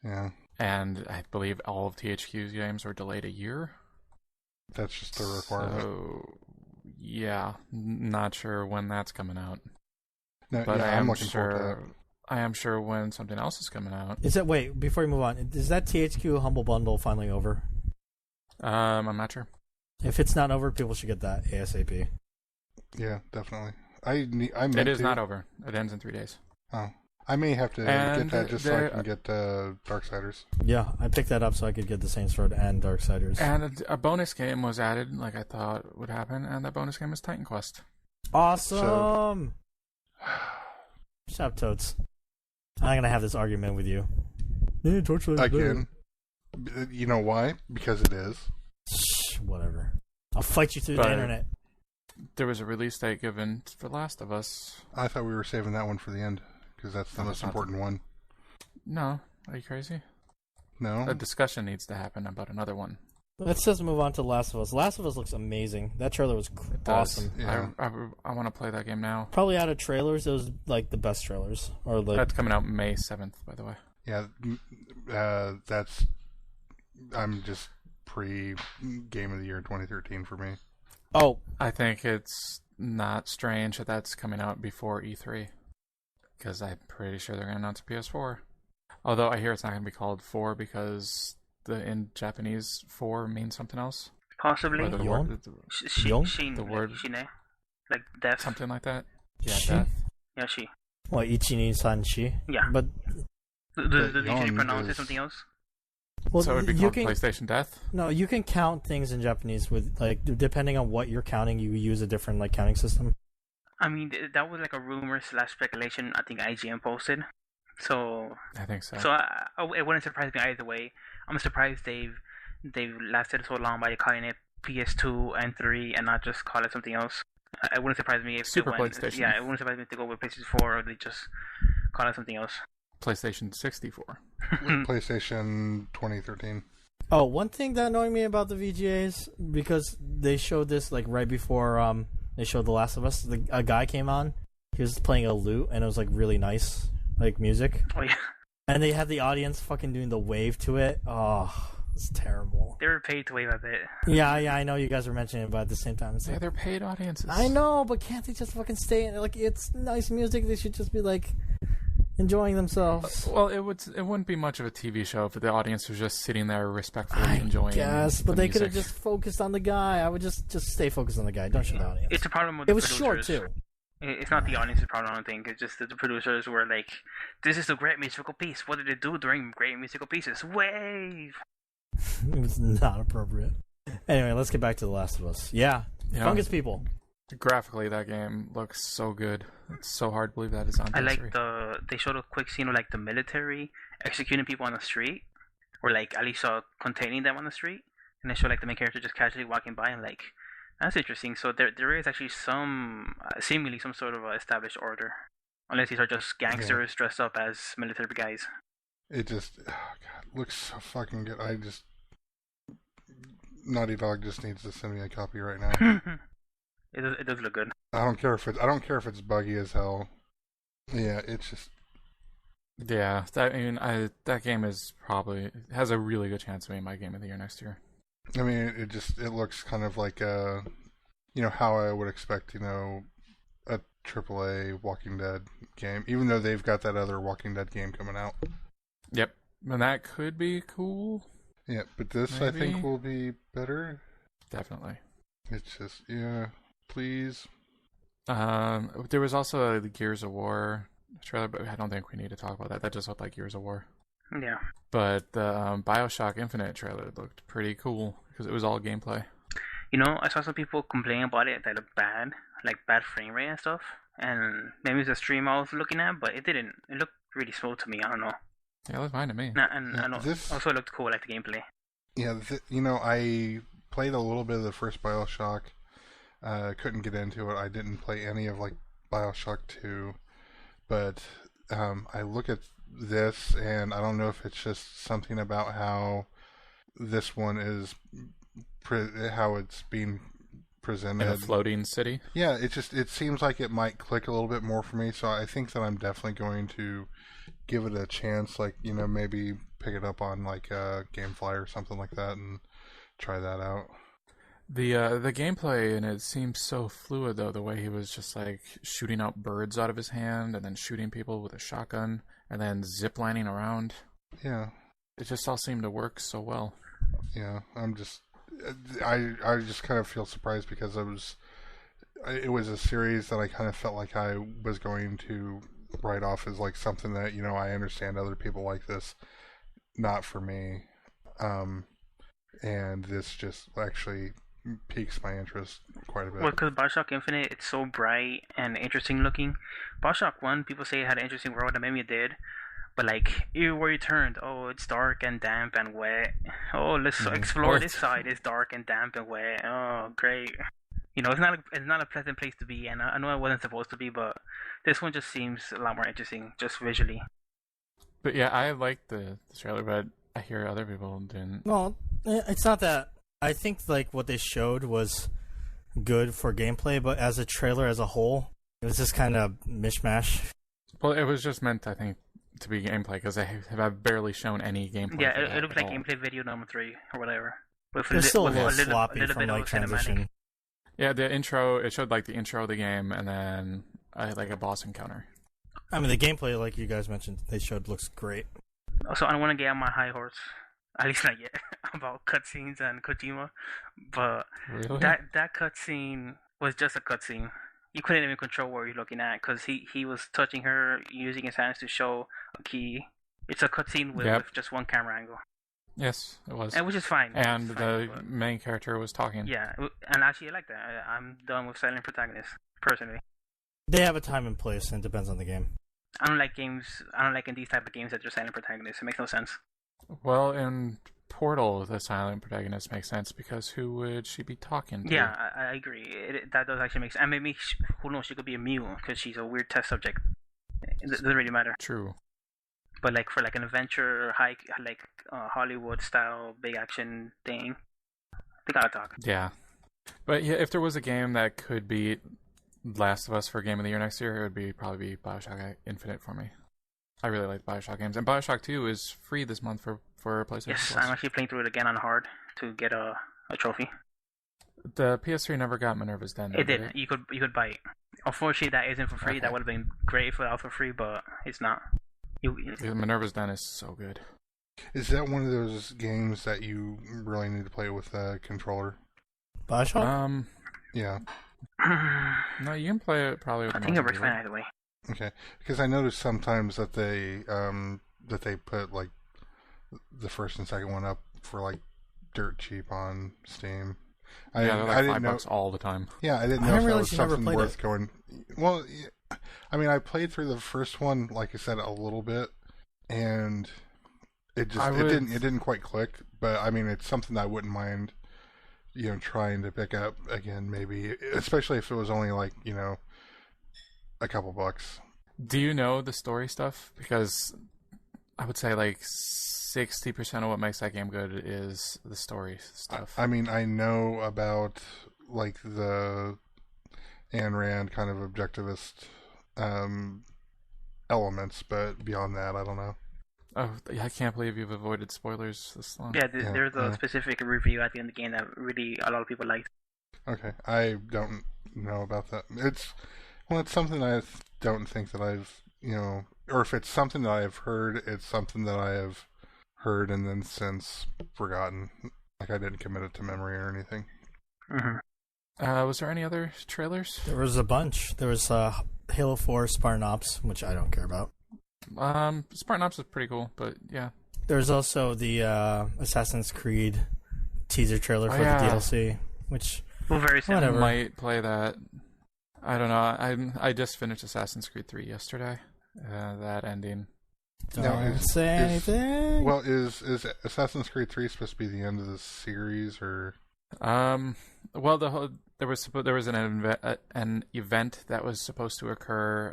Yeah. And I believe all of THQ's games are delayed a year. That's just a requirement. So, yeah, not sure when that's coming out. No, but I'm looking forward to that. I am sure when something else is coming out. Wait, before we move on, is that THQ Humble Bundle finally over? I'm not sure. If it's not over, people should get that ASAP. Yeah, definitely. It is not over. It ends in 3 days. Oh. I may have to get that just so I can get Darksiders. Yeah, I picked that up so I could get the Saints Row and Darksiders. And a bonus game was added, like I thought would happen, and that bonus game is Titan Quest. Awesome! Shut up, Totes. I'm going to have this argument with you. Yeah, again. You know why? Because it is. Shh, whatever. I'll fight you through the internet. There was a release date given for Last of Us. I thought we were saving that one for the end. Because that's the most important one. No. Are you crazy? No. A discussion needs to happen about another one. Let's just move on to Last of Us. Last of Us looks amazing. That trailer was awesome. Yeah. I want to play that game now. Probably out of trailers, it was like the best trailers. That's coming out May 7th, by the way. Yeah, I'm just pre-Game of the Year 2013 for me. Oh. I think it's not strange that that's coming out before E3. Because I'm pretty sure they're going to announce a PS4. Although I hear it's not going to be called 4 because in Japanese 4 means something else. Possibly. The word, Shine. Like death. Something like that. Yeah, Shi? death. Yeah, she. Well, Ichi San Shi. Yeah. But do you pronounce it something else? Well, so it would be called PlayStation Death? No, you can count things in Japanese with, like, depending on what you're counting, you use a different, like, counting system. I mean, that was like a rumor / speculation I think IGN posted. So I think so. So it wouldn't surprise me either way. I'm surprised they've lasted so long by calling it PS2 and 3 and not just call it something else. It wouldn't surprise me if Super PlayStation. Yeah, it wouldn't surprise me if they go with PlayStation 4 or they just call it something else. PlayStation 64. PlayStation 2013. Oh, one thing that annoyed me about the VGAs, because they showed this like right before they showed The Last of Us. A guy came on. He was playing a lute, and it was like really nice, like music. Oh yeah. And they have the audience fucking doing the wave to it. Oh, it's terrible. They were paid to wave a bit. Yeah, I know you guys were mentioning it, but at the same time, it's Yeah, like, they're paid audiences. I know, but can't they just fucking stay in? Like, it's nice music. They should just be like enjoying themselves. Well, it wouldn't be much of a TV show if the audience was just sitting there respectfully enjoying. Yes, but the they could have music. just focused on the guy. I would just stay focused on the guy. Don't show the audience. It's a problem with It the was producers. short too. It's not the audience's problem, I don't think. It's just that the producers were like, this is a great musical piece. What did it do during great musical pieces? Wave! It was not appropriate. Anyway, let's get back to The Last of Us. Yeah, Yeah. Fungus People. Graphically, that game looks so good. It's so hard to believe that it's on PS3. I like they showed a quick scene of like the military executing people on the street, or like at least containing them on the street, and they show like the main character just casually walking by, and like, that's interesting. So there is actually some seemingly some sort of established order, unless these are just gangsters dressed up as military guys. It just, oh god, looks so fucking good. Naughty Dog just needs to send me a copy right now. It does look good. I don't care if it's buggy as hell. Yeah, it's just, Yeah, that game has a really good chance of being my game of the year next year. I mean, it looks kind of like how I would expect, a AAA Walking Dead game, even though they've got that other Walking Dead game coming out. Yep, and that could be cool. Yeah, but this Maybe. I think will be better. Definitely. It's just, yeah, please. There was also the Gears of War trailer, but I don't think we need to talk about that. That just looked like Gears of War. Yeah. But the BioShock Infinite trailer looked pretty cool because it was all gameplay. I saw some people complaining about it that looked bad, like bad frame rate and stuff. And maybe it's the stream I was looking at, but it didn't. It looked really smooth to me. I don't know. Yeah, it looked fine to me. And Yeah, I know also it looked cool, like the gameplay. Yeah, I played a little bit of the first BioShock. Couldn't get into it. I didn't play any of like BioShock 2, but I look at this and I don't know if it's just something about how this one is how it's being presented. In a floating city. Yeah, it seems like it might click a little bit more for me, so I think that I'm definitely going to give it a chance, like, maybe pick it up on like GameFly or something like that and try that out. The gameplay and it seems so fluid though, the way he was just like shooting out birds out of his hand and then shooting people with a shotgun and then ziplining around. Yeah. It just all seemed to work so well. Yeah, I just kind of feel surprised because it was a series that I kind of felt like I was going to write off as like something that, I understand other people like this, not for me. And this just actually piques my interest quite a bit. Well, because Bioshock Infinite, it's so bright and interesting looking. Bioshock 1, people say it had an interesting world, and maybe it did. But like, everywhere you turned, oh, it's dark and damp and wet. Oh, let's explore this side. It's dark and damp and wet. Oh, great. It's not a pleasant place to be, and I know it wasn't supposed to be, but this one just seems a lot more interesting, just visually. But yeah, I liked the trailer, but I hear other people didn't. Well, it's not that. I think like what they showed was good for gameplay, but as a trailer as a whole, it was just kind of mishmash. Well, it was just meant, I think, to be gameplay because they have barely shown any gameplay. Yeah, it looked like gameplay video number 3 or whatever. It's still a little sloppy from like transition. Cinematic. Yeah, the intro, it showed like the intro of the game and then like a boss encounter. I mean, the gameplay, like you guys mentioned, they showed looks great. Also, I don't want to get on my high horse, at least not yet, about cutscenes and Kojima, but Really? that cutscene was just a cutscene. You couldn't even control where you're looking at because he was touching her, using his hands to show a key. It's a cutscene with just one camera angle. Yes, it was. And which is fine. And the main character was talking. Yeah, and actually I like that. I'm done with silent protagonists, personally. They have a time and place, and it depends on the game. I don't like in these type of games that there's silent protagonists. It makes no sense. Well, in Portal, the silent protagonist makes sense because who would she be talking to? Yeah, I agree. That does actually make sense. And maybe, who knows, she could be a mule because she's a weird test subject. It doesn't really matter. True. But like for like an adventure, like Hollywood style big action thing, they gotta talk. Yeah. But yeah, if there was a game that could beat Last of Us for Game of the Year next year, it would probably be BioShock Infinite for me. I really like BioShock games, and BioShock 2 is free this month for PlayStation Yes, Plus. I'm actually playing through it again on hard to get a trophy. The PS3 never got Minerva's Den. It did. You could buy it. Unfortunately, that isn't for free. Okay. That would have been great if it was for free, but it's not. Minerva's Den is so good. Is that one of those games that you really need to play with a controller? BioShock? Yeah. No, you can play it probably with I a think it mouse works fine wheel. either way. Okay. Because I noticed sometimes that they put like the first and second one up for like dirt cheap on Steam. Yeah, they're like $5 all the time. Yeah, I didn't I know if didn't that realize was you never something played worth it. going. Well, yeah, I mean, I played through the first one, like I said, a little bit, and it didn't quite click. But I mean, it's something that I wouldn't mind, trying to pick up again, maybe, especially if it was only like a couple bucks. Do you know the story stuff? Because I would say like 60% of what makes that game good is the story stuff. I mean, I know about like the Ayn Rand kind of objectivist elements, but beyond that, I don't know. Oh, I can't believe you've avoided spoilers this long. Yeah, there's a specific review at the end of the game that really a lot of people liked. Okay, I don't know about that. It's something I don't think that I've, or if it's something that I've heard, it's something that I have heard and then since forgotten. Like I didn't commit it to memory or anything. Mm-hmm. Was there any other trailers? There was a bunch. There was Halo 4 Spartan Ops, which I don't care about. Spartan Ops is pretty cool, but yeah. There's also the Assassin's Creed teaser trailer for the DLC, which Well, very soon. Whatever. I might play that. I don't know. I just finished Assassin's Creed 3 yesterday. That ending. don't say anything. Well, is Assassin's Creed 3 supposed to be the end of the series, or? Well, there was an event that was supposed to occur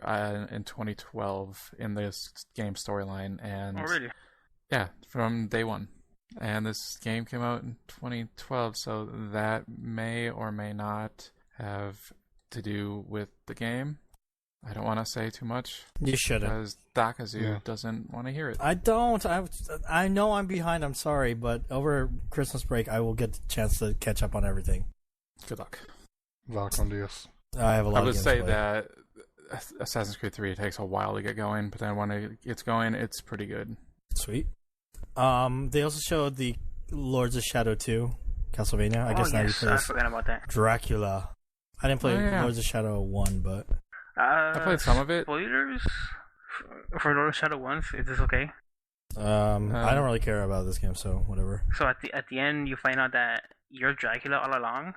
in 2012 in this game storyline, and Oh, really? yeah, from day one. And this game came out in 2012, so that may or may not have to do with the game. I don't want to say too much You shouldn't. because Dakazu doesn't want to hear it. I don't. I know I'm behind. I'm sorry, but over Christmas break, I will get the chance to catch up on everything. Good luck. Valcon Dios. I have a lot I of would games say to play. that Assassin's Creed 3 takes a while to get going, but then when it gets going, it's pretty good. Sweet. They also showed the Lords of Shadow 2, Castlevania. I guess now you yes, play I this forgot about that. Dracula. I didn't play Oh, yeah. Lords of Shadow 1, but I played some of it. Spoilers for Lord of Shadow 1. Is this okay? I don't really care about this game, so whatever. So at the end, you find out that you're Dracula all along.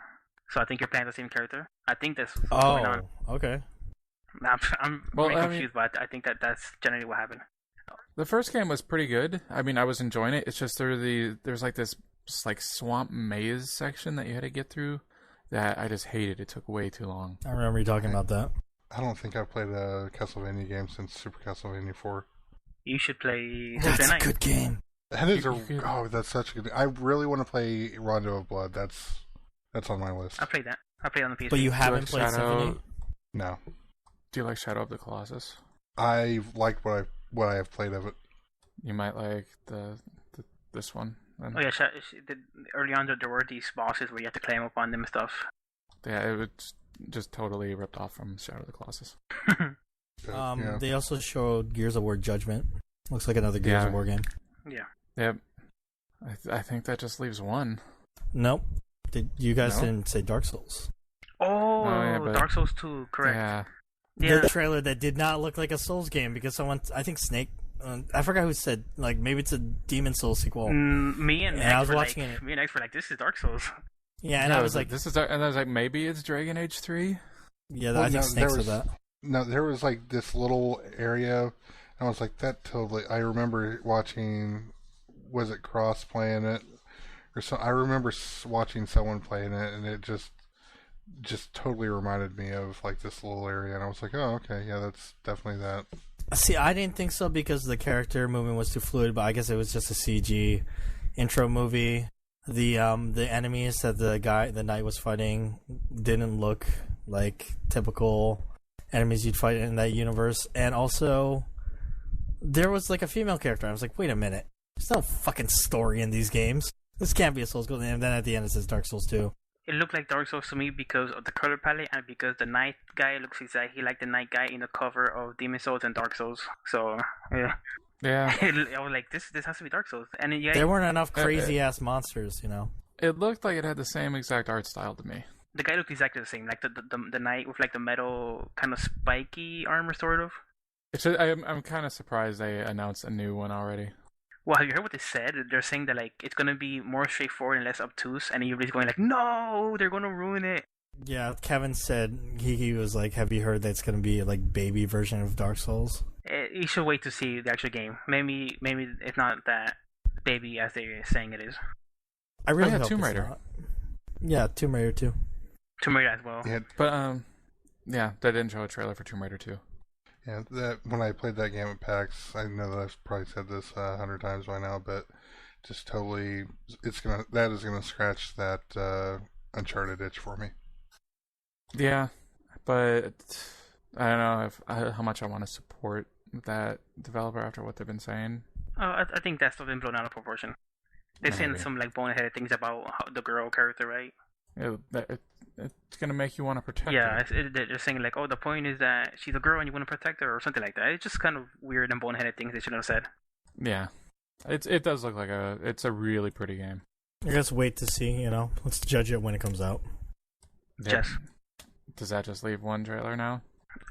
So I think you're playing the same character. I think that's what's going on. Okay. I'm Well, really I mean- confused, but I think that's generally what happened. The first game was pretty good. I mean, I was enjoying it. It's just there's like this like swamp maze section that you had to get through that I just hated. It took way too long. I remember you talking about that. I don't think I've played a Castlevania game since Super Castlevania 4. You should play That's Symphony a Night. good game. That is You- that's such a good. I really want to play Rondo of Blood. That's on my list. I played that. I played on the PS3. But you haven't like played Shadow? Symphony? No, Do you like Shadow of the Colossus? I like what I have played of it. You might like this one. Then. Oh yeah, early on there were these bosses where you had to climb up on them and stuff. Yeah, it was just totally ripped off from Shadow of the Colossus. But, yeah. They also showed Gears of War Judgment. Looks like another Gears Yeah. of War game. Yeah. Yep. I think that just leaves one. Nope. You guys No? didn't say Dark Souls. Oh, yeah, but- Dark Souls 2, correct. Yeah. Yeah. The trailer that did not look like a Souls game because I think Snake, I forgot who said, like, maybe it's a Demon Souls sequel. Me and And X I was were watching like, it. Me and X were like, this is Dark Souls. Yeah, and Yeah, I was like, this is, and I was like, maybe it's Dragon Age 3. yeah, Well, I think no, Snake there said that. No, there was like this little area, and I was like, that totally. I remember watching, was it Cross playing it, or so? I remember watching someone playing it, and it just totally reminded me of like this little area, and I was like, oh, okay, yeah, that's definitely that. See, I didn't think so because the character movement was too fluid, but I guess it was just a CG intro movie. The enemies that the knight was fighting didn't look like typical enemies you'd fight in that universe, and also there was like a female character. I was like, wait a minute. There's no fucking story in these games. This can't be a Souls game. And then at the end it says Dark Souls 2. It looked like Dark Souls to me because of the color palette and because the Knight guy looks exactly like the Knight guy in the cover of Demon Souls and Dark Souls. So, yeah. Yeah. I was like, this has to be Dark Souls. And yeah, there weren't enough crazy-ass monsters, you know? It looked like it had the same exact art style to me. the guy looked exactly the same, like the Knight with like the metal kind of spiky armor, sort of. I'm kind of surprised they announced a new one already. Well, have you heard what they said? They're saying that like it's gonna be more straightforward and less obtuse, and everybody's going like, "No, they're gonna ruin it." Yeah, Kevin said he was like, "Have you heard that it's gonna be like baby version of Dark Souls?" You should wait to see the actual game. Maybe it's not that baby as they're saying it is. I really yeah, hope Tomb it's Raider. not. Yeah, Tomb Raider 2. Tomb Raider as well. Yeah, But yeah, they didn't show a trailer for Tomb Raider 2. yeah. That when I played that game at PAX, I know that I've probably said this 100 times by now, but just totally, that is gonna scratch that Uncharted itch for me. Yeah, but I don't know how much I want to support that developer after what they've been saying. I think that's been blown out of proportion. They're saying Maybe. some like boneheaded things about the girl character, right? It's gonna make you want to protect Yeah, her. they're saying like, oh, the point is that she's a girl and you want to protect her or something like that. It's just kind of weird and boneheaded things they shouldn't have said. Yeah, it does look like it's a really pretty game. I guess wait to see. You know, let's judge it when it comes out. Yep. Yes. Does that just leave one trailer now?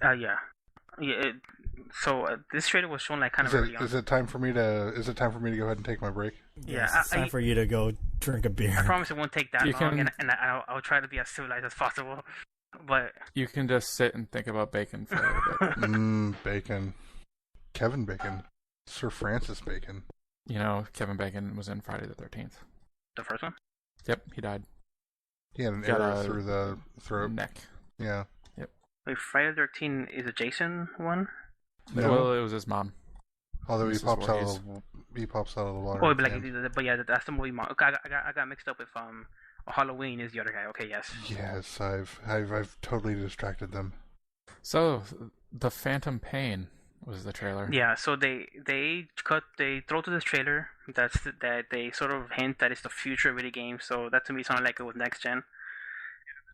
Yeah. So this trailer was shown like kind of early on. Is it time for me to go ahead and take my break? Yeah, Yes, it's time for you to go drink a beer. I promise it won't take that You long, can- and I'll try to be as civilized as possible. But You can just sit and think about bacon for a bit. Bacon. Kevin Bacon. Sir Francis Bacon. You know, Kevin Bacon was in Friday the 13th. the first one, Yep, he died. He had an Got arrow a through the throat. Neck. Yeah. wait, Friday the 13th is a Jason one. No. Well, it was his mom. Although he This is pops out Voorhees. of the water. Oh, at but the like, end. but yeah, that's the movie. Okay, I got mixed up with Halloween is the other guy. Okay, yes. Yes, I've totally distracted them. So, The Phantom Pain was the trailer. Yeah, so they throw to this trailer that they sort of hint that it's the future of video games. So that to me sounded like it was next gen.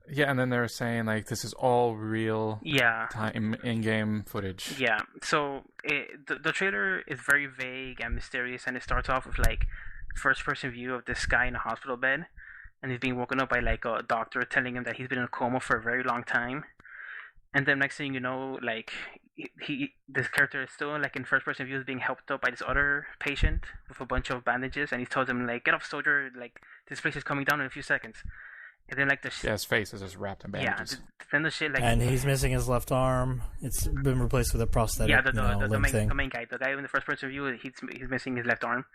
Yeah, and then they were saying, like, this is all real Yeah. time in-game footage. Yeah, so the trailer is very vague and mysterious, and it starts off with like first-person view of this guy in a hospital bed, and he's being woken up by like a doctor telling him that he's been in a coma for a very long time, and then next thing you know, like this character is still like in first-person view, is being helped up by this other patient with a bunch of bandages, and he tells him like, "Get up, soldier! Like this place is coming down in a few seconds." And then like the Yeah, his face is just wrapped in bandages. then the shit like And he's missing his left arm. It's been replaced with a prosthetic. yeah, limb the thing. main guy, the guy in the first person view, he's missing his left arm,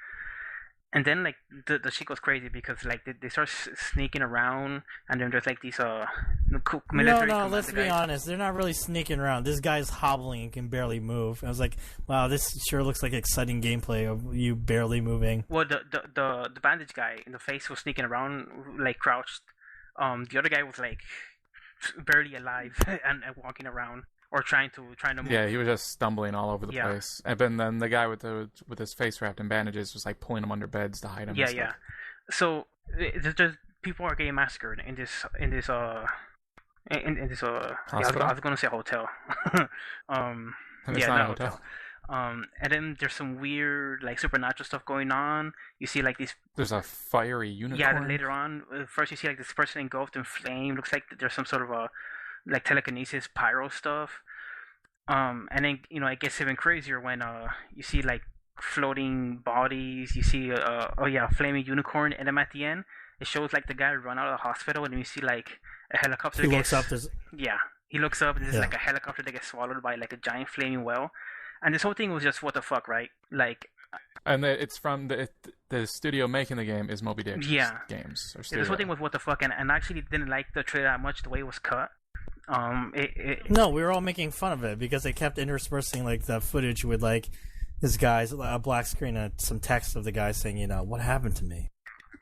and then like the shit goes crazy because like they start sneaking around, and then there's like these military. No, commando let's be guys. honest. They're not really sneaking around. This guy's hobbling and can barely move. I was like, wow, this sure looks like exciting gameplay of you barely moving. Well, the bandage guy in the face was sneaking around like crouched. The other guy was like barely alive and walking around or trying to move. Yeah, he was just stumbling all over the Yeah. place. And then the guy with his face wrapped in bandages was like pulling him under beds to hide him. Yeah, and yeah. stuff. So there's people are getting massacred in this yeah, Hospital? I was gonna say hotel. And it's Yeah, not a no, hotel. and then there's some weird like supernatural stuff going on. You see like these There's a fiery unicorn. yeah, later on first you see like this person engulfed in flame. Looks like there's some sort of a like telekinesis pyro stuff. And then it gets even crazier when you see like floating bodies. You see a flaming unicorn, and then at the end it shows like the guy run out of the hospital, and you see like a helicopter. He that looks gets- up. There's Yeah, he looks up. And there's Yeah. like a helicopter that gets swallowed by like a giant flaming well, and this whole thing was just what the fuck, right? Like, And it's from the studio making the game is Moby Dick Yeah. Games. Or yeah, studio. this whole thing was what the fuck, and I actually didn't like the trailer that much the way it was cut. no, we were all making fun of it because they kept interspersing like the footage with like this guy's a black screen and some text of the guy saying, what happened to me?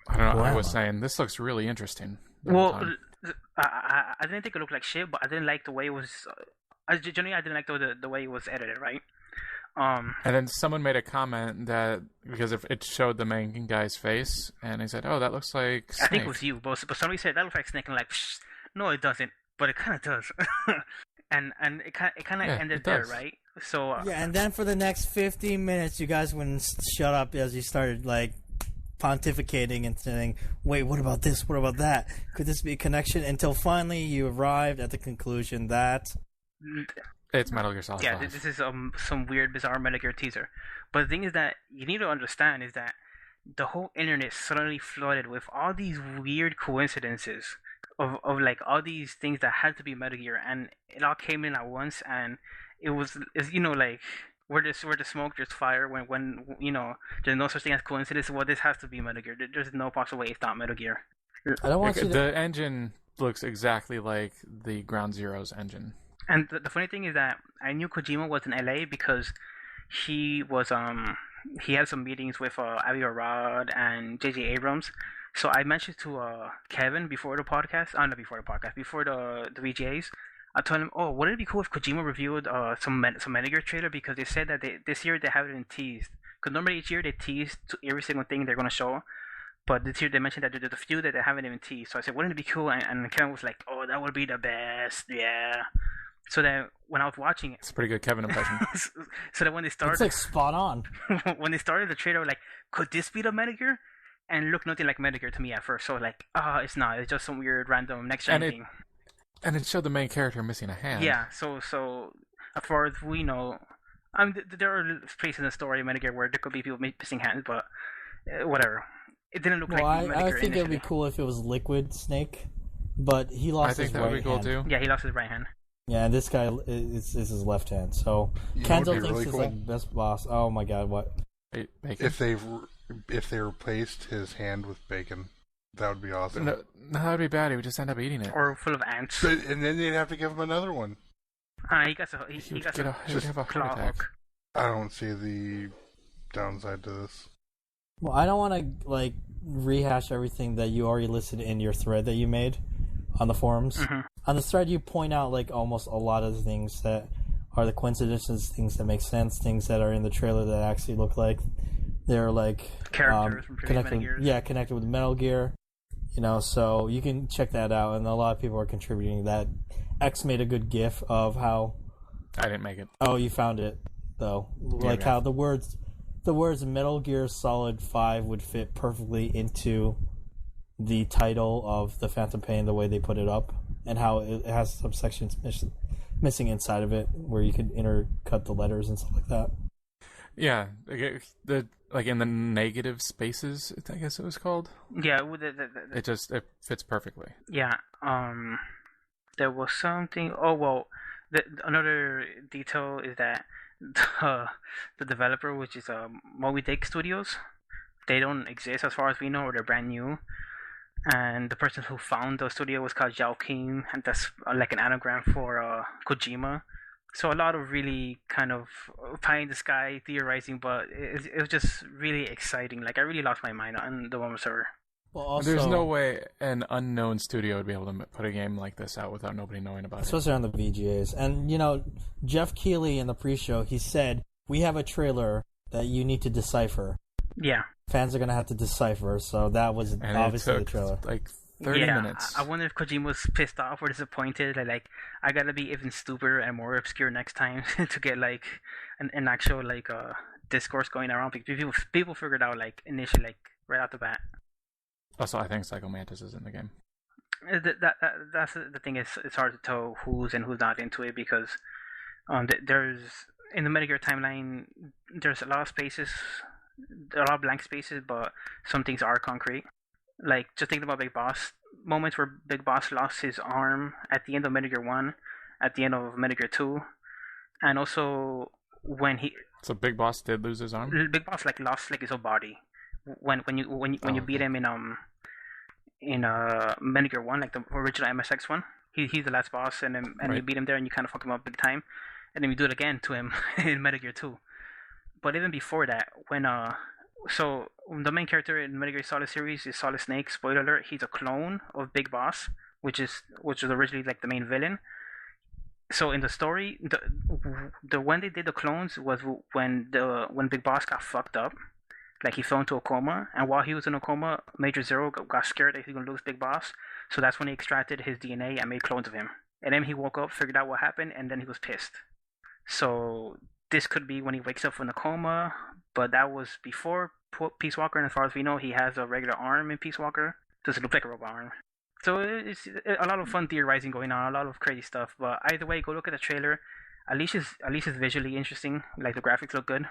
I don't know. I Wow. was saying this looks really interesting. the whole Well, time. I didn't think it looked like shit, but I didn't like the way it was. Generally, I didn't like the way it was edited, right? And then someone made a comment that because if it showed the main guy's face, and he said, "Oh, that looks like Snake." I think it was you, but somebody said that looks like Snake, and like, psh, no, it doesn't, but it kind of does. and it kind of Yeah, ended it there, does. right? So Yeah, and then for the next 15 minutes, you guys wouldn't shut up as you started like pontificating and saying, "Wait, what about this? What about that? Could this be a connection?" Until finally you arrived at the conclusion that It's Metal Gear Solid yeah, 5. this is some weird, bizarre Metal Gear teaser. But the thing is that you need to understand is that the whole internet suddenly flooded with all these weird coincidences of like all these things that had to be Metal Gear, and it all came in at once, and it's like where the smoke there's fire when there's no such thing as coincidence. Well, this has to be Metal Gear. There's no possible way it's not Metal Gear. I don't want you to. The engine looks exactly like the Ground Zero's engine. And the funny thing is that I knew Kojima was in LA because he was he had some meetings with Avi Arad and J.J. Abrams. So I mentioned to Kevin before the podcast, not before the podcast, before the VGAs. I told him, oh, wouldn't it be cool if Kojima reviewed some Metal Gear trailer, because they said that this year they haven't teased. Because normally each year they tease to every single thing they're gonna show. But this year they mentioned that there's a few that they haven't even teased. So I said, wouldn't it be cool? And Kevin was like, oh, that would be the best, yeah. So that when I was watching it, It's a pretty good Kevin impression. so that when they started, It's like spot on. when they started the trailer, like, could this be the Metal Gear? And it looked nothing like Metal Gear to me at first. So like, it's not. It's just some weird random next gen thing. And it showed the main character missing a hand. Yeah. So as far as we know, there are places in the story of Metal Gear where there could be people missing hands, but whatever. It didn't look Well, like Metal I Gear think it would be initially. cool if it was Liquid Snake, but he lost I think his that right would be cool hand. too. Yeah, he lost his right hand. Yeah, and this guy is his left hand. So You know Kenzo what'd be thinks really he's cool? like best boss. Oh my god, what? Bacon. If they replaced his hand with bacon, that would be awesome. No, that would be bad. He would just end up eating it. Or full of ants. And then they'd have to give him another one. He got some. He He would got get some he would have a claw heart attack. hook. I don't see the downside to this. Well, I don't want to like rehash everything that you already listed in your thread that you made on the forums. Mm-hmm. On the thread, you point out like almost a lot of the things that are the coincidences, things that make sense, things that are in the trailer that actually look like they're like Characters from previous connected. Metal Gears. Yeah, connected with Metal Gear. So you can check that out, and a lot of people are contributing that. X made a good GIF of how. I didn't make it. Oh, you found it though, like yeah. how the words Metal Gear Solid 5 would fit perfectly into the title of the Phantom Pain, the way they put it up, and how it has some sections missing inside of it where you could intercut the letters and stuff like that. Yeah, like in the negative spaces, I guess it was called. Yeah, It fits perfectly. yeah. There was something. Oh well, another detail is that the developer, which is Moby Dick Studios, they don't exist as far as we know, or they're brand new. And the person who found the studio was called Zhao King, and that's like an anagram for Kojima. So a lot of really kind of pie in the sky theorizing, but it was just really exciting. Like I really lost my mind on the one server. Well, also, There's no way an unknown studio would be able to put a game like this out without nobody knowing about it. especially on the VGAs. And Jeff Keighley in the pre-show, he said we have a trailer that you need to decipher. Yeah. Fans are gonna have to decipher. So that was And obviously it the took trailer. like 30 minutes. I wonder if Kojima was pissed off or disappointed. Like I gotta be even stupider and more obscure next time to get like an actual like discourse going around. People figured out like initially like right off the bat. Also, I think Psycho Mantis is in the game. That's the thing. It's hard to tell who's and who's not into it because there's in the Metal Gear timeline there's a lot of spaces, a lot of blank spaces, but some things are concrete. Like just thinking about Big Boss moments where Big Boss lost his arm at the end of Metal Gear 1, at the end of Metal Gear 2, and also when So Big Boss did lose his arm? Big Boss like lost like his whole body when you beat him in Metal Gear 1, like the original MSX one. He's the last boss, and you Right. beat him there, and you kind of fuck him up big time, and then you do it again to him in Metal Gear 2. But even before that, when so the main character in Metal Gear Solid series is Solid Snake. Spoiler alert: he's a clone of Big Boss, which was originally like the main villain. So in the story, the when they did the clones was when Big Boss got fucked up, like he fell into a coma, and while he was in a coma, Major Zero got scared that he was gonna lose Big Boss, so that's when he extracted his DNA and made clones of him. And then he woke up, figured out what happened, and then he was pissed. So this could be when he wakes up from the coma, but that was before Peace Walker, and as far as we know, he has a regular arm in Peace Walker. Doesn't look like a robot arm. So it's a lot of fun theorizing going on, a lot of crazy stuff. But either way, go look at the trailer. At least it's visually interesting. Like the graphics look good.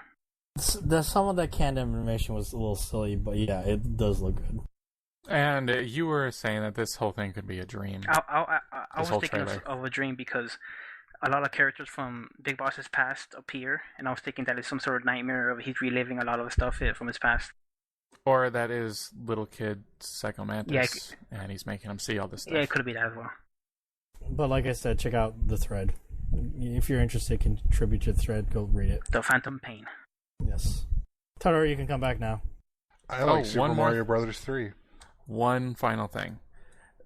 Some of that canned animation was a little silly, but yeah, it does look good. And you were saying that this whole thing could be a dream. I was thinking of a dream because a lot of characters from Big Boss's past appear, and I was thinking that it's some sort of nightmare of he's reliving a lot of the stuff from his past. Or that is little kid Psycho Mantis, and he's making him see all this stuff. Yeah, it could be that as well. But like I said, check out the thread. If you're interested, contribute to the thread. Go read it. The Phantom Pain. Yes. Totoro, you can come back now. I like Super Mario Brothers 3. One final thing.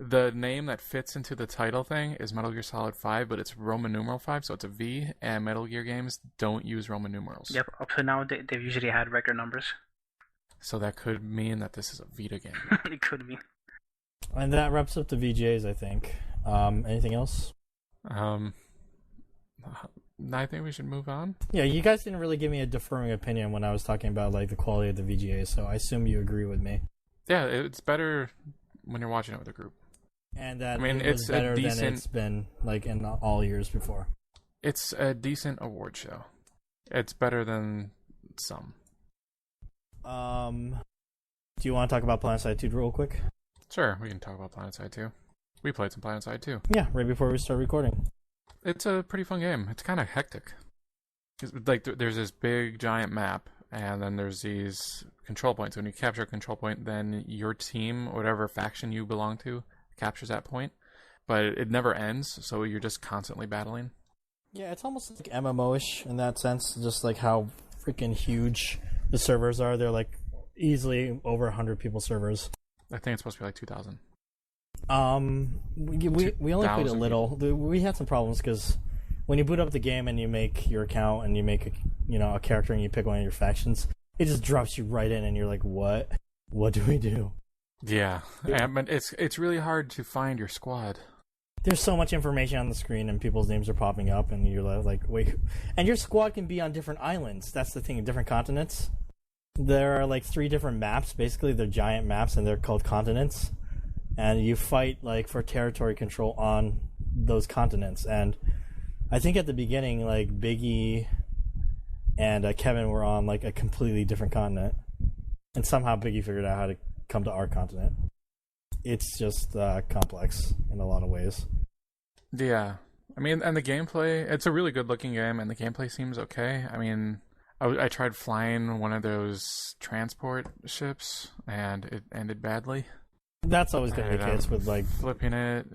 The name that fits into the title thing is Metal Gear Solid 5, but it's Roman numeral 5, so it's a V, and Metal Gear games don't use Roman numerals. Yep, up to now they've usually had regular numbers. So that could mean that this is a Vita game. It could be. And that wraps up the VGAs, I think. Anything else? I think we should move on. Yeah, you guys didn't really give me a differing opinion when I was talking about like the quality of the VGAs, so I assume you agree with me. Yeah, it's better when you're watching it with a group. And that it's better decent, than it's been like in all years before. It's a decent award show. It's better than some. Do you want to talk about PlanetSide 2 real quick? Sure, we can talk about PlanetSide 2. We played some PlanetSide 2. Yeah, right before we start recording. It's a pretty fun game. It's kind of hectic. Like there's this big giant map, and then there's these control points. When you capture a control point, then your team, whatever faction you belong to, captures that point. But it never ends, so you're just constantly battling. Yeah, it's almost like MMO-ish in that sense, just like how freaking huge the servers are. They're like easily over 100 people servers. I think it's supposed to be like 2,000. We only played a little. We had some problems because when you boot up the game and you make your account and you make a character and you pick one of your factions, it just drops you right in and you're like, what do we do? Yeah, but it's really hard to find your squad. There's so much information on the screen and people's names are popping up and you're like, wait. And your squad can be on different islands. That's the thing, different continents. There are like 3 different maps. Basically, they're giant maps and they're called continents. And you fight like for territory control on those continents. And I think at the beginning, like Biggie and Kevin were on like a completely different continent. And somehow Biggie figured out how to come to our continent. It's just complex in a lot of ways. Yeah. I mean, and the gameplay, it's a really good looking game, and the gameplay seems okay. I mean, I tried flying one of those transport ships, and it ended badly. That's always going to be the case with like flipping it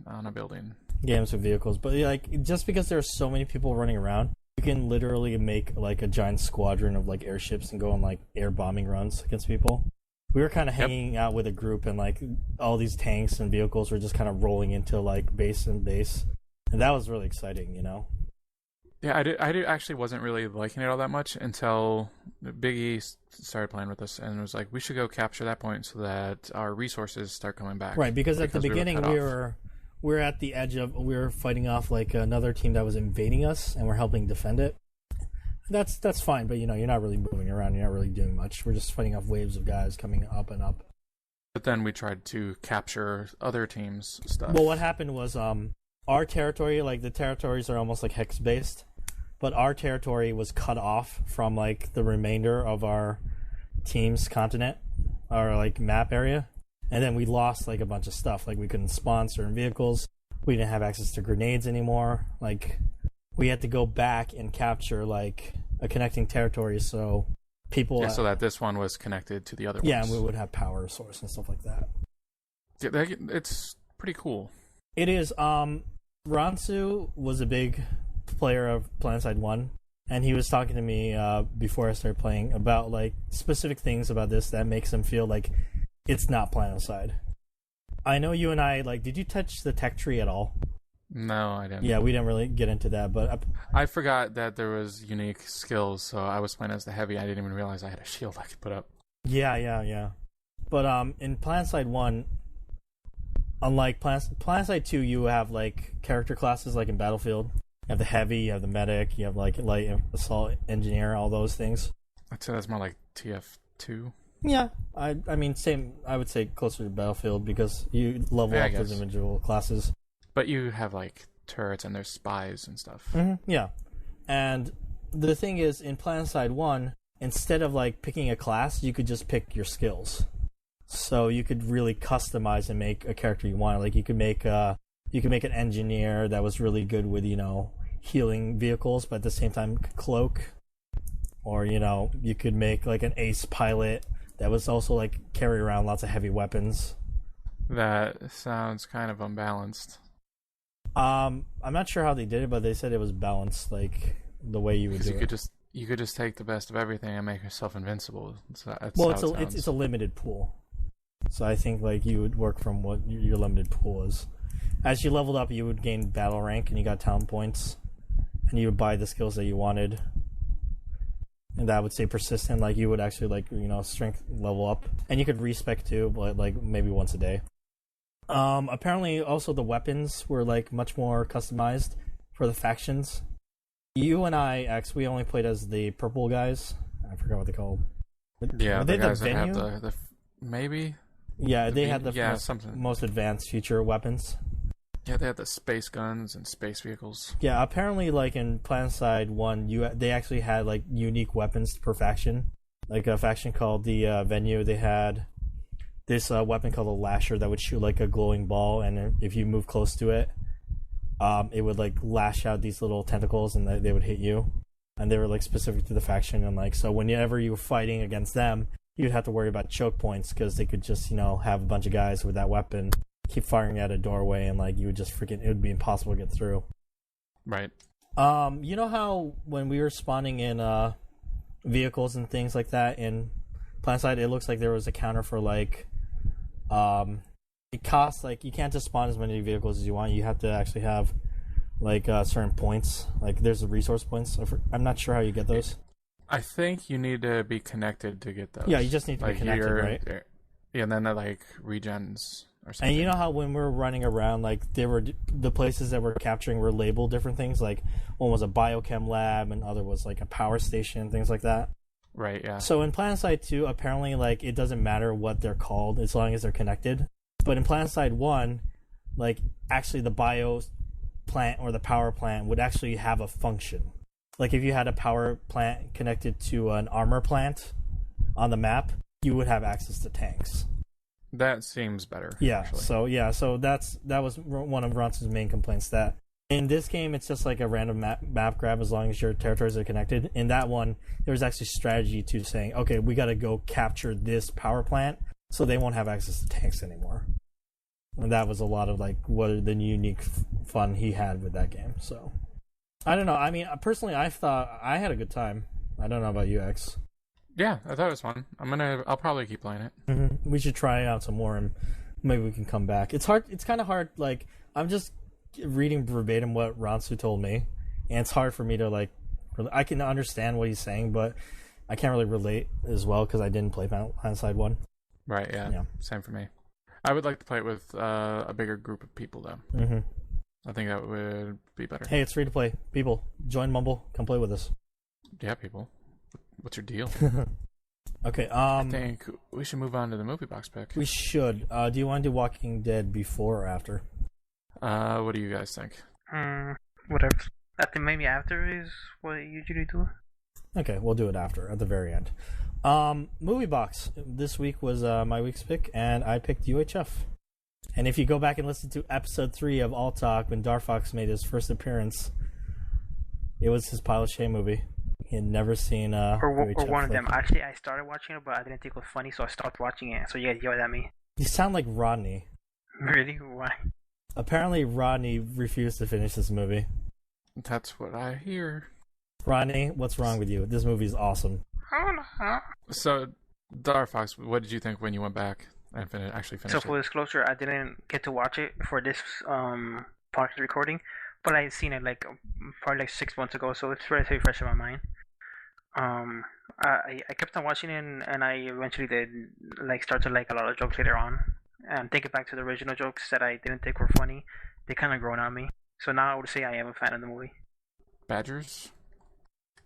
on a building. Games with vehicles. But like, just because there are so many people running around, you can literally make like a giant squadron of like airships and go on like air bombing runs against people. We were kind of hanging out with a group, and like all these tanks and vehicles were just kind of rolling into like base, and that was really exciting, Yeah, I actually wasn't really liking it all that much until Biggie started playing with us and was like, we should go capture that point so that our resources start coming back. Right, because at the beginning we were at the edge of, we were fighting off like another team that was invading us, and we're helping defend it. That's fine, but you're not really moving around. You're not really doing much. We're just fighting off waves of guys coming up and up. But then we tried to capture other teams' stuff. Well, what happened was our territory, like the territories are almost like hex based, but our territory was cut off from like the remainder of our team's continent, or like map area, and then we lost like a bunch of stuff. Like we couldn't spawn certain vehicles. We didn't have access to grenades anymore. Like we had to go back and capture like a connecting territory so people... so that this one was connected to the other ones. Yeah, and we would have power source and stuff like that. Yeah, it's pretty cool. It is. Ransu was a big player of PlanetSide 1, and he was talking to me before I started playing about like specific things about this that makes him feel like it's not PlanetSide. I know you and I, like, did you touch the tech tree at all? No, I didn't. Yeah, we didn't really get into that, but I forgot that there was unique skills, so I was playing as the heavy. I didn't even realize I had a shield I could put up. yeah. But in PlanetSide 1, unlike PlanetSide 2, you have like character classes like in Battlefield. You have the heavy, you have the medic, you have like light assault engineer, all those things. I'd say that's more like TF2. Yeah, I mean same. I would say closer to Battlefield because you level up those individual classes. But you have like turrets and there's spies and stuff. Mm-hmm, yeah, and the thing is, in PlanetSide 1, instead of like picking a class, you could just pick your skills. So you could really customize and make a character you want. Like you could make an engineer that was really good with healing vehicles, but at the same time could cloak. Or you could make like an ace pilot that was also like carry around lots of heavy weapons. That sounds kind of unbalanced. I'm not sure how they did it, but they said it was balanced, like the way you would do it. You could just take the best of everything and make yourself invincible. It's a limited pool, so I think like you would work from what your limited pool is. As you leveled up, you would gain battle rank, and you got talent points, and you would buy the skills that you wanted, and that would stay persistent. Like you would actually strength level up, and you could respec too, but like maybe once a day. Apparently also the weapons were like much more customized for the factions. You and I, we only played as the purple guys. I forgot what they called. Yeah, were the they guys the venue? that have the maybe. Yeah, they had the something. most advanced future weapons. Yeah, they had the space guns and space vehicles. Yeah, apparently like in PlanetSide 1, they actually had like unique weapons per faction. Like a faction called the Venue, they had this weapon called the Lasher that would shoot like a glowing ball, and if you move close to it, it would like lash out these little tentacles, and they would hit you. And they were like specific to the faction, and like so whenever you were fighting against them, you'd have to worry about choke points because they could just have a bunch of guys with that weapon keep firing at a doorway, and like you would just it would be impossible to get through. Right. You know how when we were spawning in vehicles and things like that in PlanetSide, it looks like there was a counter for like it costs like you can't just spawn as many vehicles as you want. You have to actually have like certain points. Like there's the resource points. I'm not sure how you get those. I think you need to be connected to get those. Yeah, you just need to be connected, right? Yeah, and then that like regens or something. And you know how when we were running around, like there were the places that we're capturing were labeled different things. Like one was a biochem lab, and other was like a power station, things like that. Right. Yeah. So in PlanetSide 2, apparently like it doesn't matter what they're called as long as they're connected. But in PlanetSide 1, like actually the bio plant or the power plant would actually have a function. Like if you had a power plant connected to an armor plant on the map, you would have access to tanks. That seems better. Yeah. Actually. So that was one of Ronson's main complaints, that in this game it's just like a random map grab as long as your territories are connected. In that one, there was actually strategy to saying, okay, we got to go capture this power plant so they won't have access to tanks anymore. And that was a lot of like what the unique fun he had with that game. So I don't know. I mean, personally, I thought I had a good time. I don't know about you, X. Yeah, I thought it was fun. I'll probably keep playing it. Mm-hmm. We should try it out some more, and maybe we can come back. It's hard. It's kind of hard. Like I'm just reading verbatim what Ronsu told me, and it's hard for me to like. I can understand what he's saying, but I can't really relate as well because I didn't play PlanetSide 1. Right. Yeah. Same for me. I would like to play it with a bigger group of people, though. Mm-hmm. I think that would be better. Hey, it's free to play. People, join Mumble. Come play with us. Yeah, people. What's your deal? Okay. I think we should move on to the Moviebox pick. We should. Do you want to do Walking Dead before or after? What do you guys think? Whatever. I think maybe after is what you usually do. Okay, we'll do it after, at the very end. Moviebox. This week was my week's pick, and I picked UHF. And if you go back and listen to episode 3 of All Talk, when Darfox made his first appearance, it was his Pile of Shame movie. He had never seen or one of them. Actually, I started watching it, but I didn't think it was funny, so I stopped watching it. So you guys yelled at me. You sound like Rodney. Really? Why? Apparently, Rodney refused to finish this movie. That's what I hear. Rodney, what's wrong with you? This movie is awesome. I don't know. So, Darfox, what did you think when you went back and actually finished So it? for disclosure, I didn't get to watch it for this podcast recording, but I seen it like probably like 6 months ago, so it's relatively fresh in my mind. I kept on watching it, and I eventually did like start to like a lot of jokes later on, and thinking back to the original jokes that I didn't think were funny, they kind of grown on me. So now I would say I am a fan of the movie. Badgers?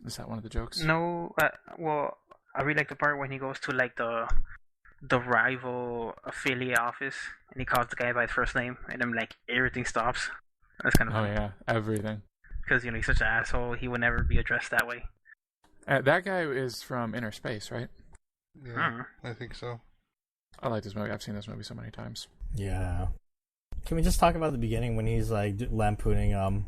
Is that one of the jokes? No, well, I really like the part when he goes to like the rival affiliate office, and he calls the guy by his first name, and then like everything stops. That's kind of Oh funny. yeah, everything. Because he's such an asshole, he would never be addressed that way. That guy is from Inner Space, right? Yeah, I think so. I like this movie. I've seen this movie so many times. Yeah. Can we just talk about the beginning when he's like lampooning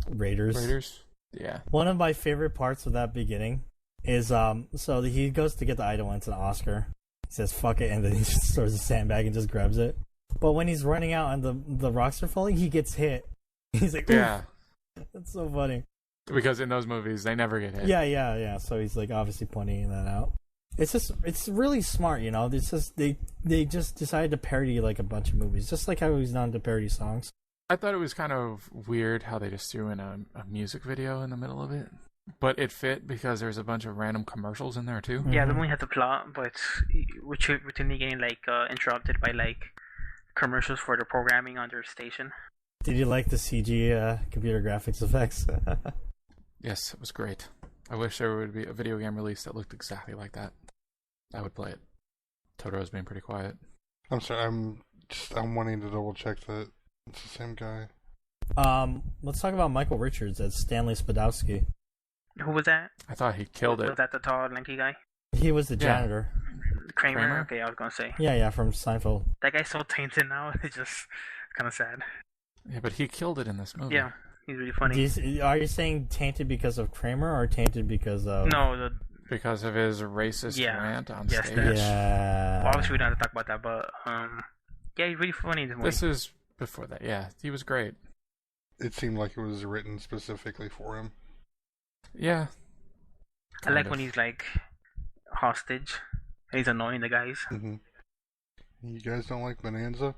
Raiders? Raiders? Yeah. One of my favorite parts of that beginning is so he goes to get the idol, and it's an Oscar. He says fuck it, and then he just throws a sandbag and just grabs it. But when he's running out and the rocks are falling, he gets hit. He's like, oof. Yeah. That's so funny. Because in those movies, they never get hit. Yeah. So he's like obviously pointing that out. It's really smart, you know. It's just they just decided to parody like a bunch of movies, just like how he's done to parody songs. I thought it was kind of weird how they just threw in a music video in the middle of it. But it fit because there's a bunch of random commercials in there too. Yeah, the movie has a plot, but routinely getting like interrupted by like commercials for the programming on their station. Did you like the CG computer graphics effects? Yes, it was great. I wish there would be a video game release that looked exactly like that. I would play it. Totoro's being pretty quiet. I'm sorry. I'm wanting to double check that it's the same guy. Let's talk about Michael Richards as Stanley Spadowski. Who was that? I thought he killed it. Was that the tall, lanky guy? He was the janitor. Kramer? Okay, I was gonna say. Yeah, from Seinfeld. That guy's so tainted now. It's just kind of sad. Yeah, but he killed it in this movie. Yeah, he's really funny. Are you saying tainted because of Kramer or tainted because of... No, because of his racist rant on stage. Yeah. Well, obviously we don't have to talk about that, but yeah, he's really funny in this movie. This is before that. Yeah, he was great. It seemed like it was written specifically for him. Yeah. I like when he's like hostage. He's annoying the guys. Mm-hmm. You guys don't like Bonanza?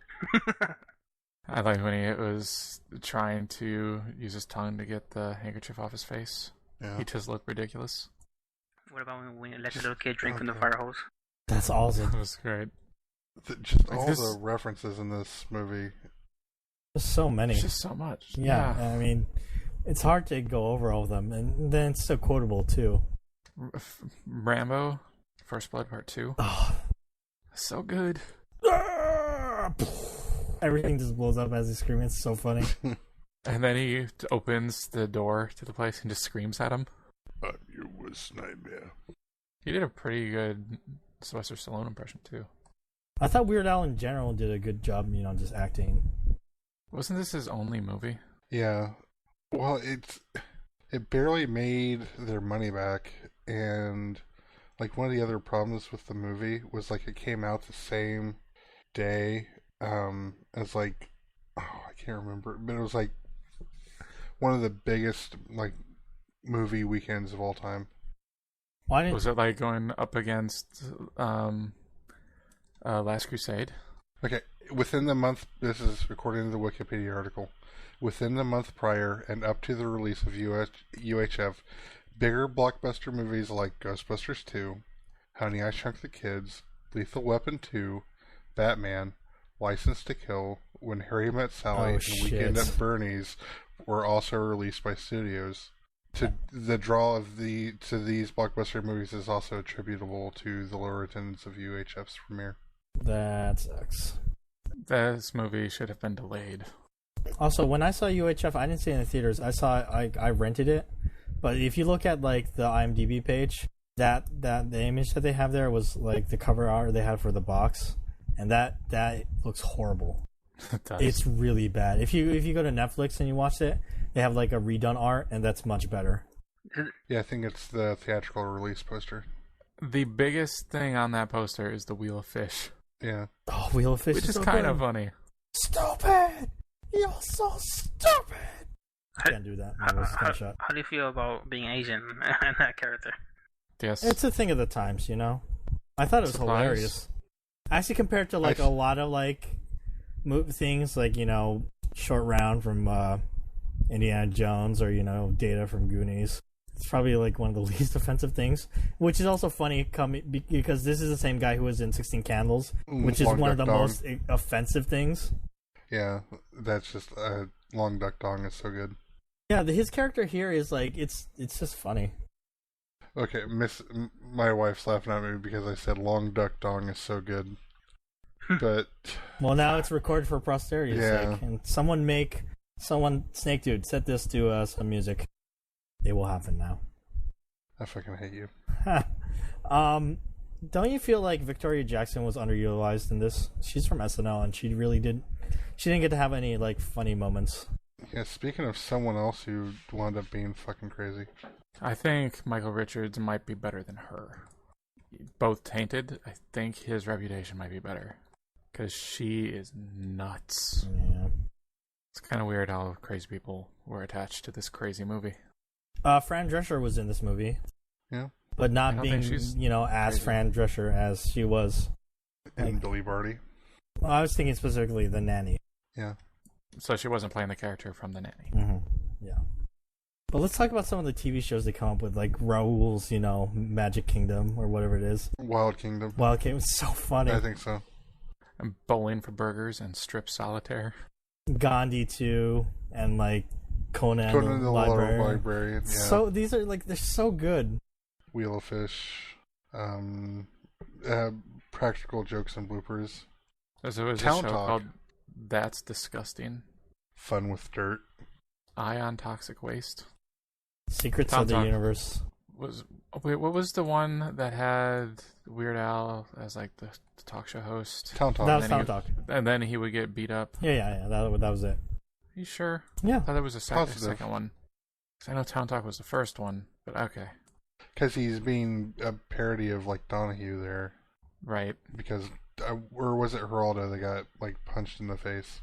I like when he was trying to use his tongue to get the handkerchief off his face. Yeah. He just looked ridiculous. What about when he let the little kid drink from the fire hose? That's awesome. It was great. Just Like all this... the references in this movie. There's so many. It's just so much. Yeah, I mean, it's hard to go over all of them, and then it's so quotable too. Rambo, First Blood Part 2. Oh. So good. Everything just blows up as he screams. It's so funny. And then he opens the door to the place and just screams at him. I'm your worst nightmare. He did a pretty good Sylvester Stallone impression too. I thought Weird Al in general did a good job, you know, just acting. Wasn't this his only movie? Yeah. Well, it barely made their money back, and like one of the other problems with the movie was like it came out the same day as like I can't remember, but it was like one of the biggest like movie weekends of all time. Why didn't... Was it like going up against Last Crusade? Okay, within the month, this is according to the Wikipedia article, within the month prior and up to the release of UHF, bigger blockbuster movies like Ghostbusters 2, Honey, I Shrunk the Kids, Lethal Weapon 2, Batman, License to Kill, When Harry Met Sally, and Weekend at Bernie's were also released by studios. The draw of to these blockbuster movies is also attributable to the lower attendance of UHF's premiere. That sucks. This movie should have been delayed. Also, when I saw UHF, I didn't see it in the theaters. I rented it, but if you look at like the IMDb page, that the image that they have there was like the cover art they had for the box, and that looks horrible. It does. It's really bad. If you go to Netflix and you watch it, they have like a redone art, and that's much better. Yeah, I think it's the theatrical release poster. The biggest thing on that poster is the Wheel of Fish. Yeah. Oh, Wheel of Fish, which is so kind good. of funny. Stupid! You're so stupid! I can't do that. How do you feel about being Asian and that character? Yes. It's a thing of the times, you know? I thought it was hilarious. Actually, compared to like a lot of like things like, you know, Short Round from Indiana Jones, or Data from Goonies. It's probably like one of the least offensive things, which is also funny because this is the same guy who was in 16 Candles, which is one of the most offensive things. Yeah, that's just Long Duck Dong is so good. Yeah, his character here is like it's just funny. Okay, my wife's laughing at me because I said Long Duck Dong is so good, but well, now it's recorded for posterity's sake, and someone Snake Dude set this to some music. It will happen now. I fucking hate you. Don't you feel like Victoria Jackson was underutilized in this? She's from SNL, and she didn't get to have any like funny moments. Yeah, speaking of someone else who wound up being fucking crazy, I think Michael Richards might be better than her. Both tainted. I think his reputation might be better because she is nuts. Yeah. It's kind of weird how crazy people were attached to this crazy movie. Fran Drescher was in this movie. Yeah. But not being, as crazy. Fran Drescher as she was. and Billy Barty. Well, I was thinking specifically the nanny. Yeah. So she wasn't playing the character from The Nanny. Mm-hmm. Yeah. But let's talk about some of the TV shows they come up with, like Raoul's, Magic Kingdom, or whatever it is. Wild Kingdom. Wild Kingdom was so funny. I think so. And Bowling for Burgers and Strip Solitaire. Gandhi 2, and like Conan the Librarian. Yeah. So these are they're so good. Wheel of Fish. Practical Jokes and Bloopers. So it was a Town show Talk. called That's Disgusting. Fun with Dirt. Eye on Toxic Waste. Secrets Town of the Talk. Universe. What was the one that had Weird Al as like the talk show host? Town Talk. That was And then Town he- Talk. And then he would get beat up. Yeah. That was it. You sure? Yeah. I thought that was the Positive. second one. 'Cause I know Town Talk was the first one, but okay. Because he's being a parody of like Donahue there. Right. Because, or was it Geraldo that got like punched in the face?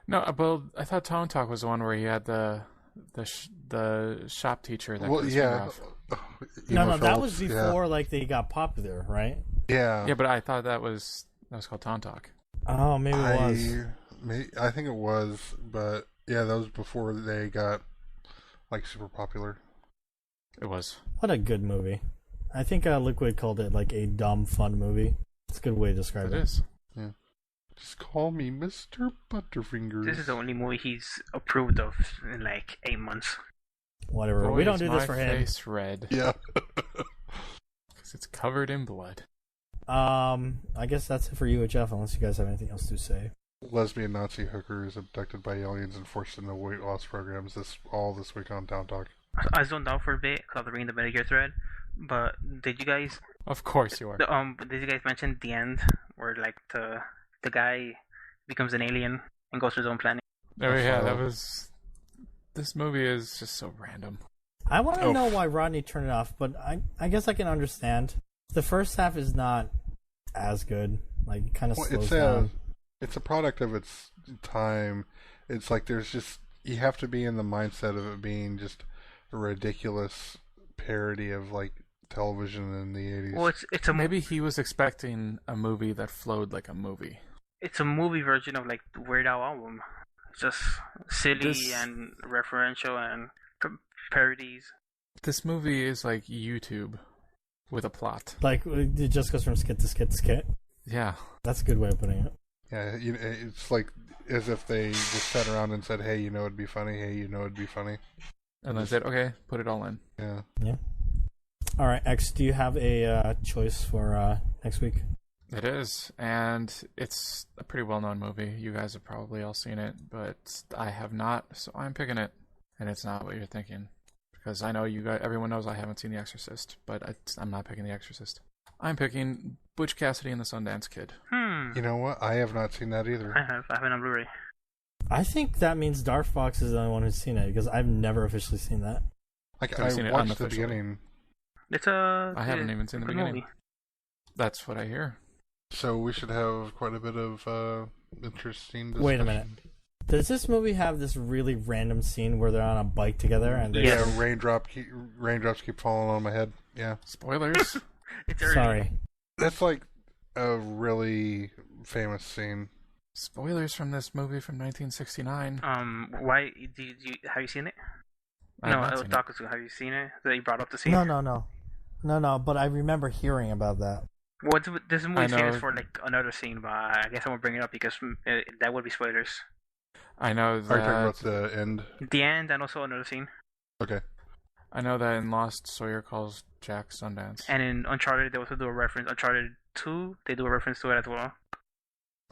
No, well, I thought Town Talk was the one where he had the shop teacher that cut his finger off. No, that Phillips, was before they got popular, right? Yeah. Yeah, but I thought that was called Town Talk. Oh, maybe it was. I think it was, but yeah, that was before they got like super popular. It was. What a good movie. I think Liquid called it like a dumb, fun movie. It's a good way to describe It it. is. Yeah. Just call me Mr. Butterfingers. This is the only movie he's approved of in like 8 months. Whatever. Boy, we don't is do this my for him. face red. Yeah. Because it's covered in blood. I guess that's it for you, Jeff, unless you guys have anything else to say. Lesbian Nazi hookers abducted by aliens and forced into weight loss programs. This week on Town Talk. I zoned out for a bit because I was reading the Medicare thread. But did you guys Of course you are. did you guys mention the end where like the guy becomes an alien and goes to his own planet? Oh yeah, that was. This movie is just so random. I want to know why Rodney turned it off, but I guess I can understand. The first half is not as good. Like, it kind of slows down. It's a product of its time. It's like you have to be in the mindset of it being just a ridiculous parody of like television in the 80s. Well, it's a Maybe he was expecting a movie that flowed like a movie. It's a movie version of like the Weird Al album. It's just silly and referential and parodies. This movie is like YouTube with a plot. Like, it just goes from skit to skit to skit. Yeah. That's a good way of putting it. Yeah, it's like as if they just sat around and said, "Hey, it'd be funny. Hey, it'd be funny." And then said, okay, put it all in. Yeah. Yeah. All right, X, do you have a choice for next week? It is, and it's a pretty well-known movie. You guys have probably all seen it, but I have not, so I'm picking it. And it's not what you're thinking, because I know you guys. Everyone knows I haven't seen The Exorcist, but I'm not picking The Exorcist. I'm picking Butch Cassidy and the Sundance Kid. You know what? I have not seen that either. I have it on Blu-ray. I think that means Darfox is the only one who's seen it, because I've never officially seen that. Like, I've I seen it watched the unofficially. beginning. I haven't even seen the good beginning. movie. That's what I hear. So we should have quite a bit of interesting discussion. Wait a minute. Does this movie have this really random scene where they're on a bike together and they Yeah, raindrops keep falling on my head. Yeah. Spoilers. It's early. Sorry. That's like a really famous scene. Spoilers from this movie from 1969. Why have you seen it? I have not seen it. Dakazu, have you seen it? That you brought up the scene? No. But I remember hearing about that. Well, this movie is I famous know. for like another scene, but I guess I won't bring it up because that would be spoilers. I know Are you talking about that. the end? The end and also another scene. Okay. I know that in Lost, Sawyer calls Jack Sundance. And in Uncharted, they also do a reference. Uncharted 2, they do a reference to it as well.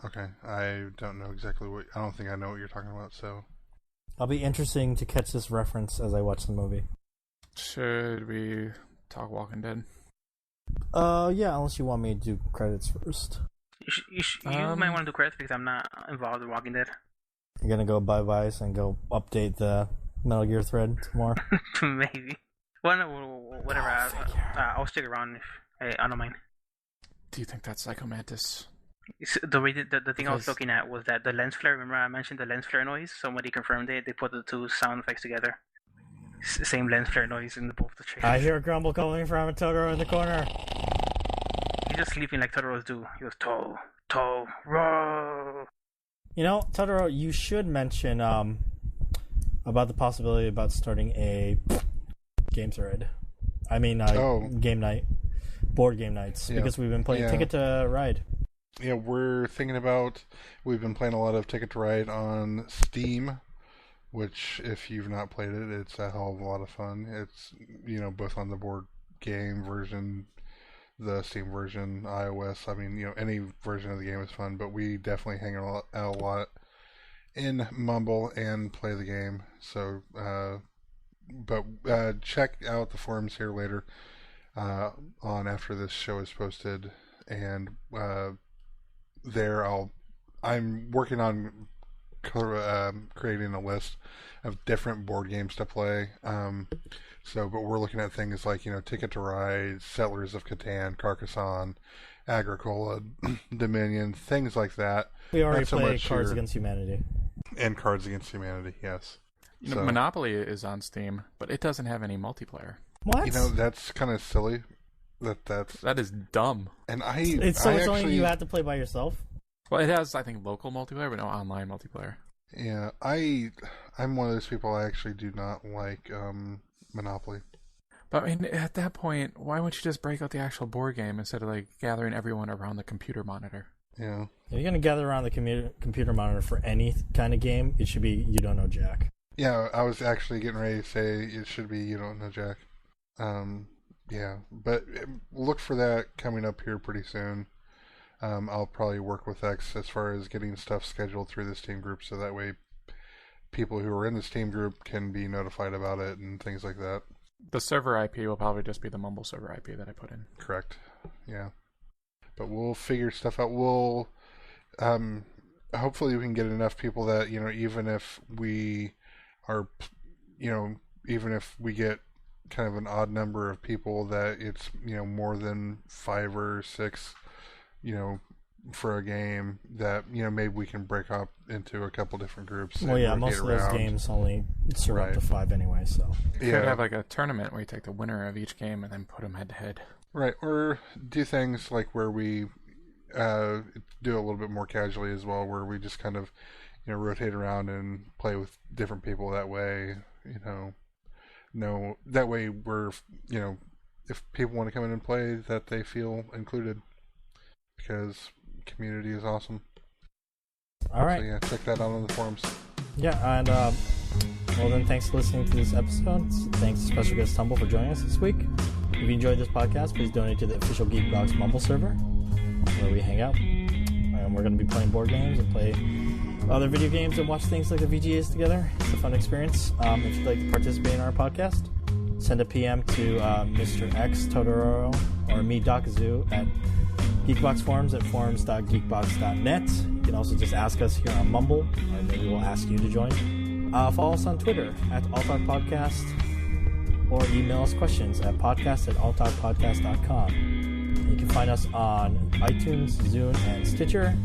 Okay. I don't know exactly what. I don't think I know what you're talking about. So. I'll be interesting to catch this reference as I watch the movie. Should we talk Walking Dead? Yeah, unless you want me to do credits first. You might want to do credits because I'm not involved with Walking Dead. You're gonna go buy Vice and go update the Metal Gear thread tomorrow? Maybe. Well, no, whatever. I'll stick around if I don't mind. Do you think that's Psycho Mantis? The thing I was looking at was that the lens flare. Remember I mentioned the lens flare noise? Somebody confirmed it. They put the two sound effects together. Same lens flare noise in both the trailers. I hear a grumble coming from Totoro in the corner. He's just sleeping like Totoros do. He goes, Totoro. You know, Totoro, you should mention about the possibility about starting a game thread. I mean, game night, board game nights, because we've been playing Ticket to Ride. Yeah, we've been playing a lot of Ticket to Ride on Steam, which, if you've not played it, it's a hell of a lot of fun. It's, both on the board game version, the Steam version, iOS. I mean, any version of the game is fun, but we definitely hang out a lot in Mumble and play the game. So, check out the forums here later on after this show is posted, and I'm working on creating a list of different board games to play. But we're looking at things like, Ticket to Ride, Settlers of Catan, Carcassonne, Agricola, Dominion, things like that. We already played Cards Against Humanity. And Cards Against Humanity, yes. Monopoly is on Steam, but it doesn't have any multiplayer. What? That's kind of silly. That is dumb. And it's only you have to play by yourself? Well, it has, I think, local multiplayer, but no online multiplayer. Yeah, I'm one of those people. I actually do not like Monopoly. But I mean, at that point, why wouldn't you just break out the actual board game instead of gathering everyone around the computer monitor? Yeah. If you're gonna gather around the computer monitor for any kind of game, it should be You Don't Know Jack. Yeah, I was actually getting ready to say it should be You Don't Know Jack. Yeah, but look for that coming up here pretty soon. I'll probably work with X as far as getting stuff scheduled through the Steam group, so that way people who are in the Steam group can be notified about it and things like that. The server IP will probably just be the Mumble server IP that I put in. Correct. Yeah. But we'll figure stuff out. We'll hopefully we can get enough people that, even if we are, even if we get kind of an odd number of people, that it's, more than 5 or 6, for a game, that, maybe we can break up into a couple different groups. Well, yeah, most of those games only serve up to 5 anyway, so. You could have a tournament where you take the winner of each game and then put them head to head. Right, or do things like where we do a little bit more casually as well, where we just kind of, rotate around and play with different people that way, that way we're, if people want to come in and play, that they feel included, because community is awesome. All right. So yeah, check that out on the forums. Yeah, and well then, thanks for listening to this episode. Thanks to special guest Tumble for joining us this week. If you enjoyed this podcast, please donate to the official Geekbox Mumble server, where we hang out. And we're going to be playing board games and play other video games and watch things like the VGAs together. It's a fun experience. If you'd like to participate in our podcast, send a PM to Mr. X Totoro or me, Dakazu, at Geekbox Forums at forums.geekbox.net. You can also just ask us here on Mumble, or maybe we'll ask you to join. Follow us on Twitter at alltalk podcast, or email us questions at podcast@alltalkpodcast.com. You can find us on iTunes, Zune, and Stitcher.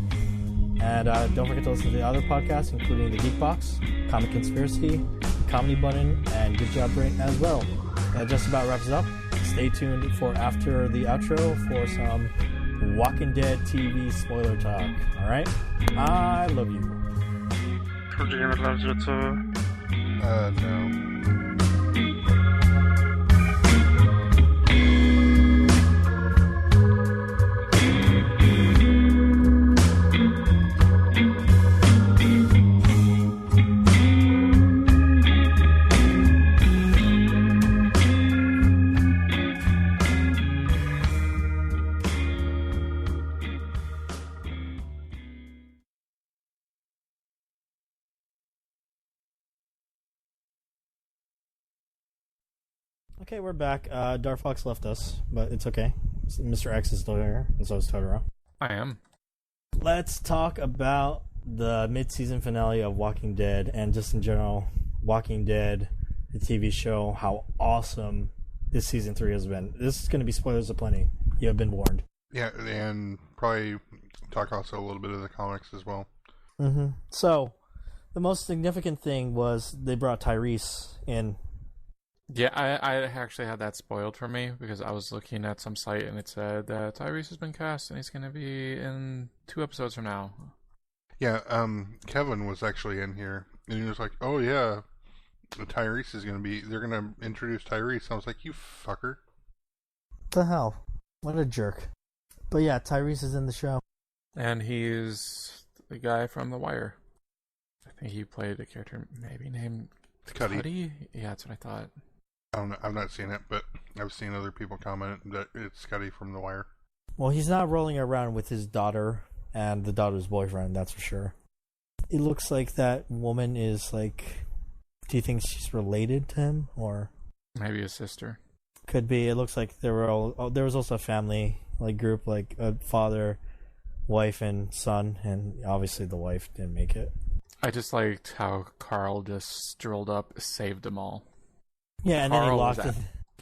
And don't forget to listen to the other podcasts, including the Geekbox, Comic Conspiracy, Comedy Button, and Good Job Brain as well. That just about wraps it up. Stay tuned for after the outro for some Walking Dead TV spoiler talk. All right? I love you. Project loves you too. No. Okay, we're back. Darfox left us, but it's okay. Mr. X is still here, and so is Totoro. I am. Let's talk about the mid-season finale of Walking Dead, and just in general, Walking Dead, the TV show, how awesome this season 3 has been. This is going to be spoilers aplenty. You have been warned. Yeah, and probably talk also a little bit of the comics as well. Mm-hmm. So, the most significant thing was they brought Tyrese in. Yeah, I actually had that spoiled for me because I was looking at some site and it said that Tyrese has been cast and he's going to be in 2 episodes from now. Yeah, Kevin was actually in here, and he was like, "Oh yeah, Tyrese is going to be. They're going to introduce Tyrese." I was like, "You fucker!" The hell? What a jerk. But yeah, Tyrese is in the show. And he's the guy from The Wire. I think he played a character maybe named Cuddy? Yeah, that's what I thought. I don't know. I've not seen it, but I've seen other people comment that it's Scotty from The Wire. Well, he's not rolling around with his daughter and the daughter's boyfriend, that's for sure. It looks like that woman is like... Do you think she's related to him, or... Maybe his sister. Could be. It looks like there was also a family group, like a father, wife, and son, and obviously the wife didn't make it. I just liked how Carl just strolled up, saved them all. Yeah, and then he locked it.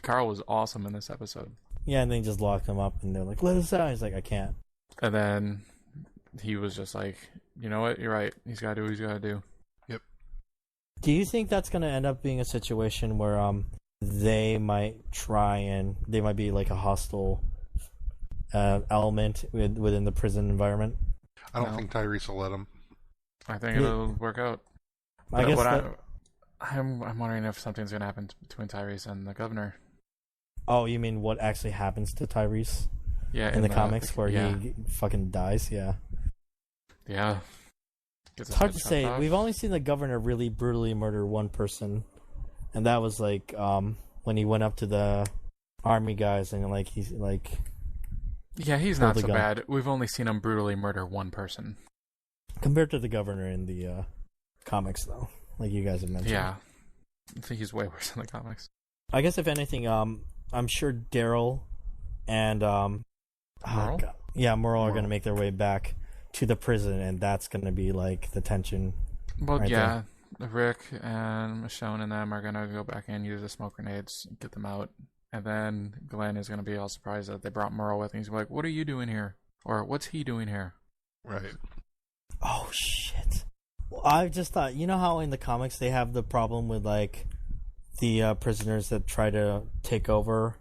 Carl was awesome in this episode. Yeah, and then he just locked him up, and they're like, "Let us out." He's like, "I can't." And then he was just like, "You know what? You're right. He's got to do what he's got to do." Yep. Do you think that's going to end up being a situation where they might they might be like a hostile element within the prison environment? I don't think Tyrese will let him. I think it'll work out. I guess I'm wondering if something's going to happen between Tyrese and the governor. Oh, you mean what actually happens to Tyrese? Yeah, in the comics where he fucking dies. Yeah. Yeah. It's hard to say. Off. We've only seen the governor really brutally murder one person, and that was like when he went up to the army guys and he's like. Yeah, he's not so bad. We've only seen him brutally murder one person. Compared to the governor in the comics, though, like you guys have mentioned. Yeah, I think he's way worse in the comics. I guess if anything, I'm sure Daryl and Merle? Merle are going to make their way back to the prison, and that's going to be like the tension. Well, right yeah, there. Rick and Michonne and them are going to go back in, use the smoke grenades, get them out, and then Glenn is going to be all surprised that they brought Merle with him. He's like, "What are you doing here?" Or "What's he doing here?" Right. Oh shit! Well, I just thought, you know how in the comics they have the problem with like the prisoners that try to take over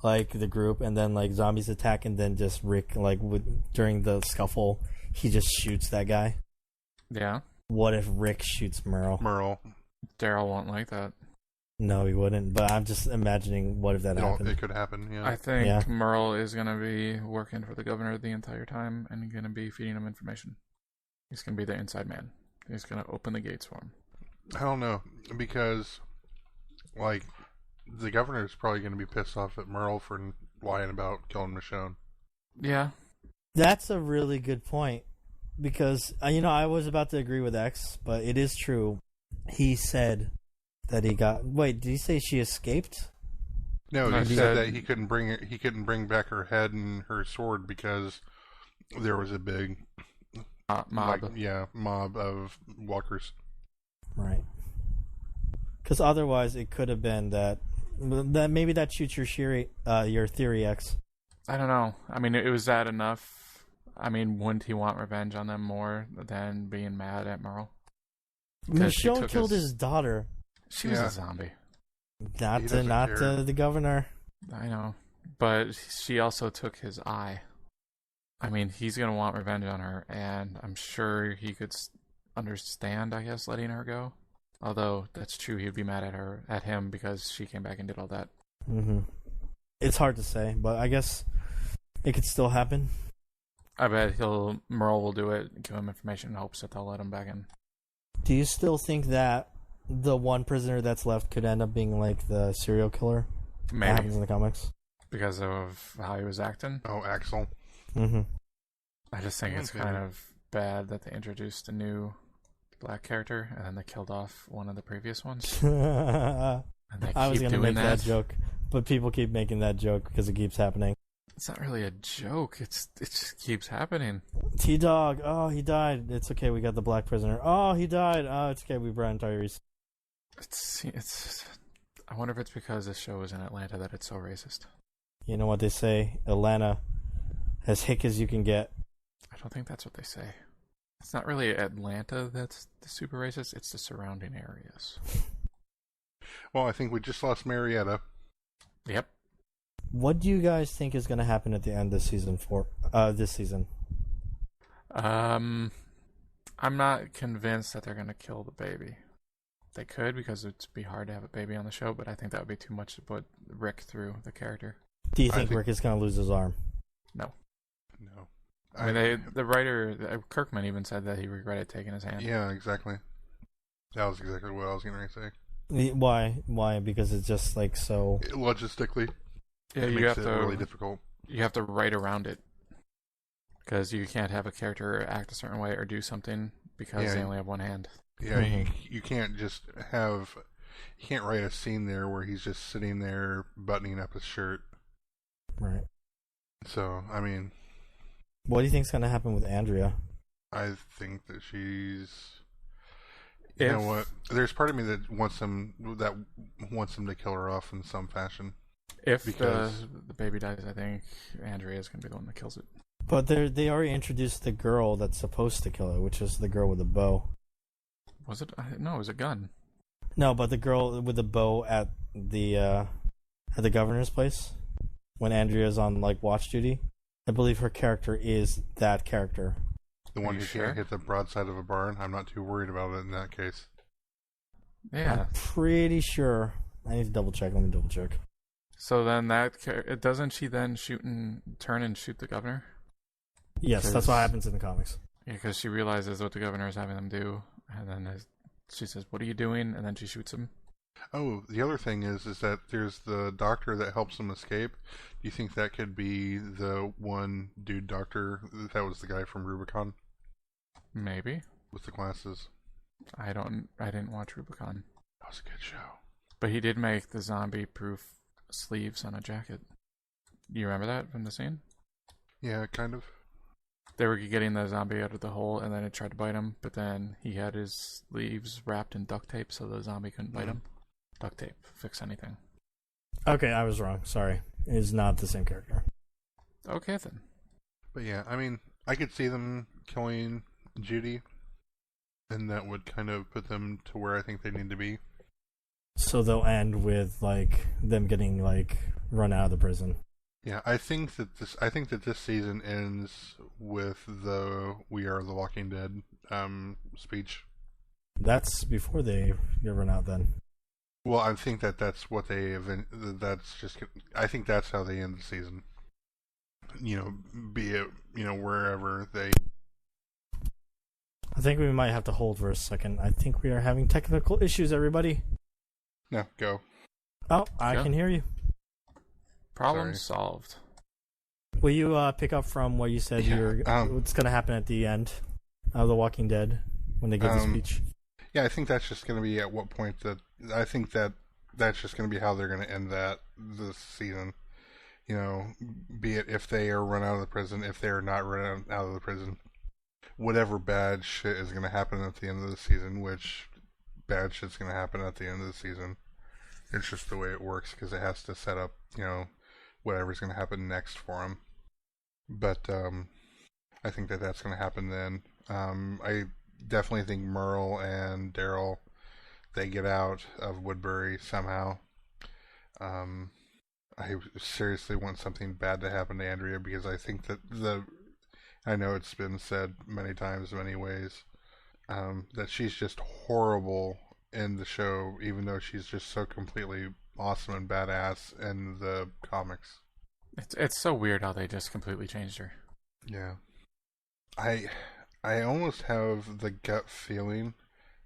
like the group, and then like zombies attack, and then just Rick during the scuffle he just shoots that guy. Yeah. What if Rick shoots Merle? Daryl won't like that. No, he wouldn't. But I'm just imagining what if that happened. It could happen. Yeah. I think Merle is going to be working for the governor the entire time and going to be feeding him information. He's going to be the inside man. He's going to open the gates for him. I don't know, because, like, the governor's probably going to be pissed off at Merle for lying about killing Michonne. Yeah. That's a really good point. Because, I was about to agree with X, but it is true. He said that he got... Wait, did he say she escaped? No, he said that he couldn't bring back her head and her sword because there was a big... mob. Mob of walkers. Right. Because otherwise, it could have been that maybe that shoots your theory, X. I don't know. I mean, it was that enough. I mean, wouldn't he want revenge on them more than being mad at Merle? Michonne killed his daughter. She was a zombie. Not the governor. I know, but she also took his eye. I mean, he's gonna want revenge on her, and I'm sure he could understand, I guess, letting her go. Although that's true, he'd be mad at him because she came back and did all that. Mm-hmm. It's hard to say, but I guess it could still happen. I bet Merle will do it, give him information in hopes that they'll let him back in. Do you still think that the one prisoner that's left could end up being like the serial killer? Maybe. That happens in the comics. Because of how he was acting? Oh, Axel. Mm-hmm. I just think it's kind of bad that they introduced a new black character and then they killed off one of the previous ones. And they I was keep going to doing make that joke, but people keep making that joke because it keeps happening. It's not really a joke. It just keeps happening. T-Dog, oh, he died. It's okay, we got the black prisoner. Oh, he died. Oh, it's okay, we brought in Tyrese. It's. I wonder if it's because this show is in Atlanta that it's so racist. You know what they say? Atlanta, as hick as you can get. I don't think that's what they say. It's not really Atlanta that's the super racist. It's the surrounding areas. Well, I think we just lost Marietta. Yep. What do you guys think is going to happen at the end of this season? I'm not convinced that they're going to kill the baby. They could, because it'd be hard to have a baby on the show, but I think that would be too much to put Rick through, the character. Do you think Rick is going to lose his arm? No. No. I mean, the writer, Kirkman, even said that he regretted taking his hand. Yeah, exactly. That was exactly what I was going to say. Why? Because it's just like so... Logistically, yeah, it makes it really difficult. You have to write around it. Because you can't have a character act a certain way or do something because they only have one hand. Yeah, you can't just have... You can't write a scene there where he's just sitting there buttoning up his shirt. Right. So, I mean... What do you think's going to happen with Andrea? I think that she's... You know what? There's part of me that wants them to kill her off in some fashion. If the baby dies, I think Andrea is going to be the one that kills it. But they already introduced the girl that's supposed to kill her, which is the girl with the bow. Was it? No, it was a gun. No, but the girl with the bow at the governor's place when Andrea's on like watch duty. I believe her character is that character. The one who can't hit the broadside of a barn. I'm not too worried about it in that case. Yeah. I'm pretty sure. I need to double check. Let me double check. So then doesn't she then turn and shoot the governor? Yes, that's what happens in the comics. Yeah, because she realizes what the governor is having them do, and then she says, "What are you doing?" And then she shoots him. Oh, the other thing is that there's the doctor that helps him escape. Do you think that could be the one dude doctor that was the guy from Rubicon? Maybe. With the glasses. I didn't watch Rubicon. That was a good show. But he did make the zombie-proof sleeves on a jacket. You remember that from the scene? Yeah, kind of. They were getting the zombie out of the hole, and then it tried to bite him, but then he had his sleeves wrapped in duct tape so the zombie couldn't bite him. Duct tape. Fix anything. Okay, I was wrong. Sorry. It is not the same character. Okay, then. But yeah, I mean, I could see them killing Judy, and that would kind of put them to where I think they need to be. So they'll end with, like, them getting, like, run out of the prison. Yeah, I think that this season ends with the "We Are the Walking Dead" speech. That's before they get run out, then. Well, I think that's what they that's just. I think that's how they end the season. You know, be it wherever they. I think we might have to hold for a second. I think we are having technical issues, everybody. No, go. Oh, I can hear you. Problem solved. Will you pick up from what you said? What's going to happen at the end of The Walking Dead when they give the speech? Yeah, I think that's just going to be at what point I think that's just going to be how they're going to end this season. You know, be it if they are run out of the prison, if they are not run out of the prison, whatever bad shit is going to happen at the end of the season, which bad shit's going to happen at the end of the season. It's just the way it works because it has to set up, whatever's going to happen next for them. But I think that's going to happen then. I definitely think Merle and Daryl, they get out of Woodbury somehow. I seriously want something bad to happen to Andrea because I think that I know it's been said many times, many ways, that she's just horrible in the show, even though she's just so completely awesome and badass in the comics. It's so weird how they just completely changed her. Yeah. I almost have the gut feeling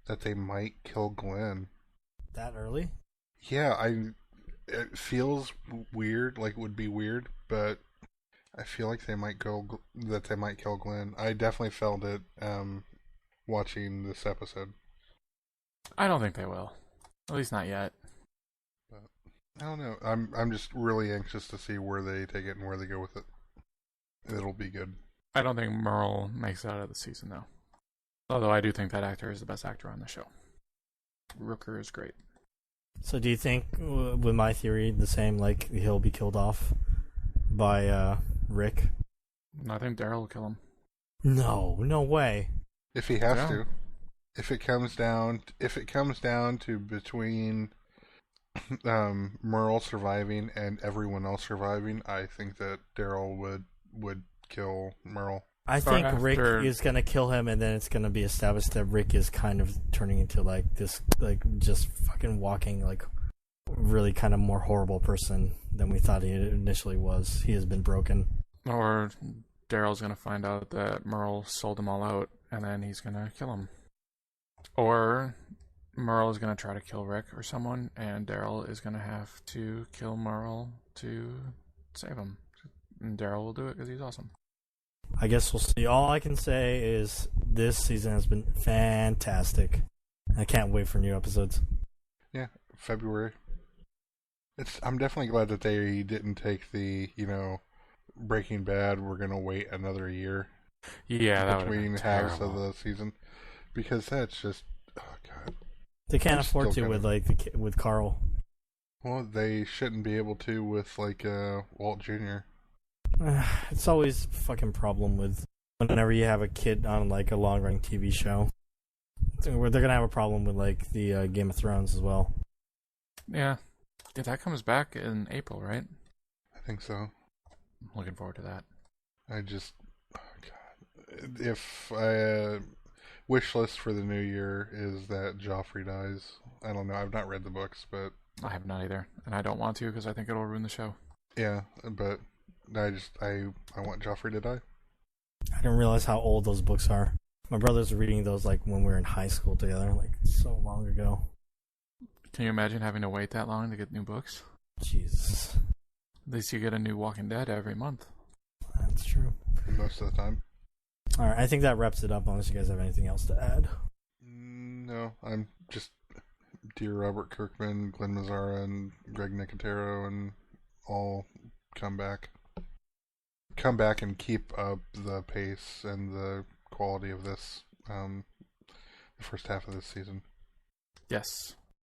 that they might kill Glenn. That early? Yeah, it feels weird, like it would be weird, but I feel like they might kill Glenn. I definitely felt it watching this episode. I don't think they will. At least not yet. But I don't know. I'm just really anxious to see where they take it and where they go with it. It'll be good. I don't think Merle makes it out of the season, though. Although I do think that actor is the best actor on the show. Rooker is great. So do you think, with my theory, the same, like, he'll be killed off by Rick? I think Daryl will kill him. No way. If he has to. If it comes down to between Merle surviving and everyone else surviving, I think that Daryl would kill Merle. I think Rick is gonna kill him, and then it's gonna be established that Rick is kind of turning into like this, like just fucking walking, like really kind of more horrible person than we thought he initially was. He has been broken. Or Daryl's gonna find out that Merle sold them all out, and then he's gonna kill him. Or Merle is gonna try to kill Rick or someone, and Daryl is gonna have to kill Merle to save him. And Daryl will do it because he's awesome. I guess we'll see. All I can say is this season has been fantastic. I can't wait for new episodes. Yeah, February. I'm definitely glad that they didn't take the, Breaking Bad, we're going to wait another year. Yeah, that between halves of the season. Because that's just, oh god. They can't afford to with Carl. Well, they shouldn't be able to with Walt Jr. It's always a fucking problem with whenever you have a kid on like a long run TV show. They're gonna have a problem with like the Game of Thrones as well. Yeah, that comes back in April, right? I think so. I'm looking forward to that. I just, oh god, if wish list for the new year is that Joffrey dies. I don't know. I've not read the books, but I have not either, and I don't want to because I think it'll ruin the show. Yeah, but I want Joffrey to die. I didn't realize how old those books are. My brothers were reading those like when we were in high school together, like so long ago. Can you imagine having to wait that long to get new books? Jesus. At least you get a new Walking Dead every month. That's true. Most of the time. Alright, I think that wraps it up unless you guys have anything else to add. No, I'm just dear Robert Kirkman, Glenn Mazzara, and Greg Nicotero, and all come back and keep up the pace and the quality of this the first half of this season. Yes.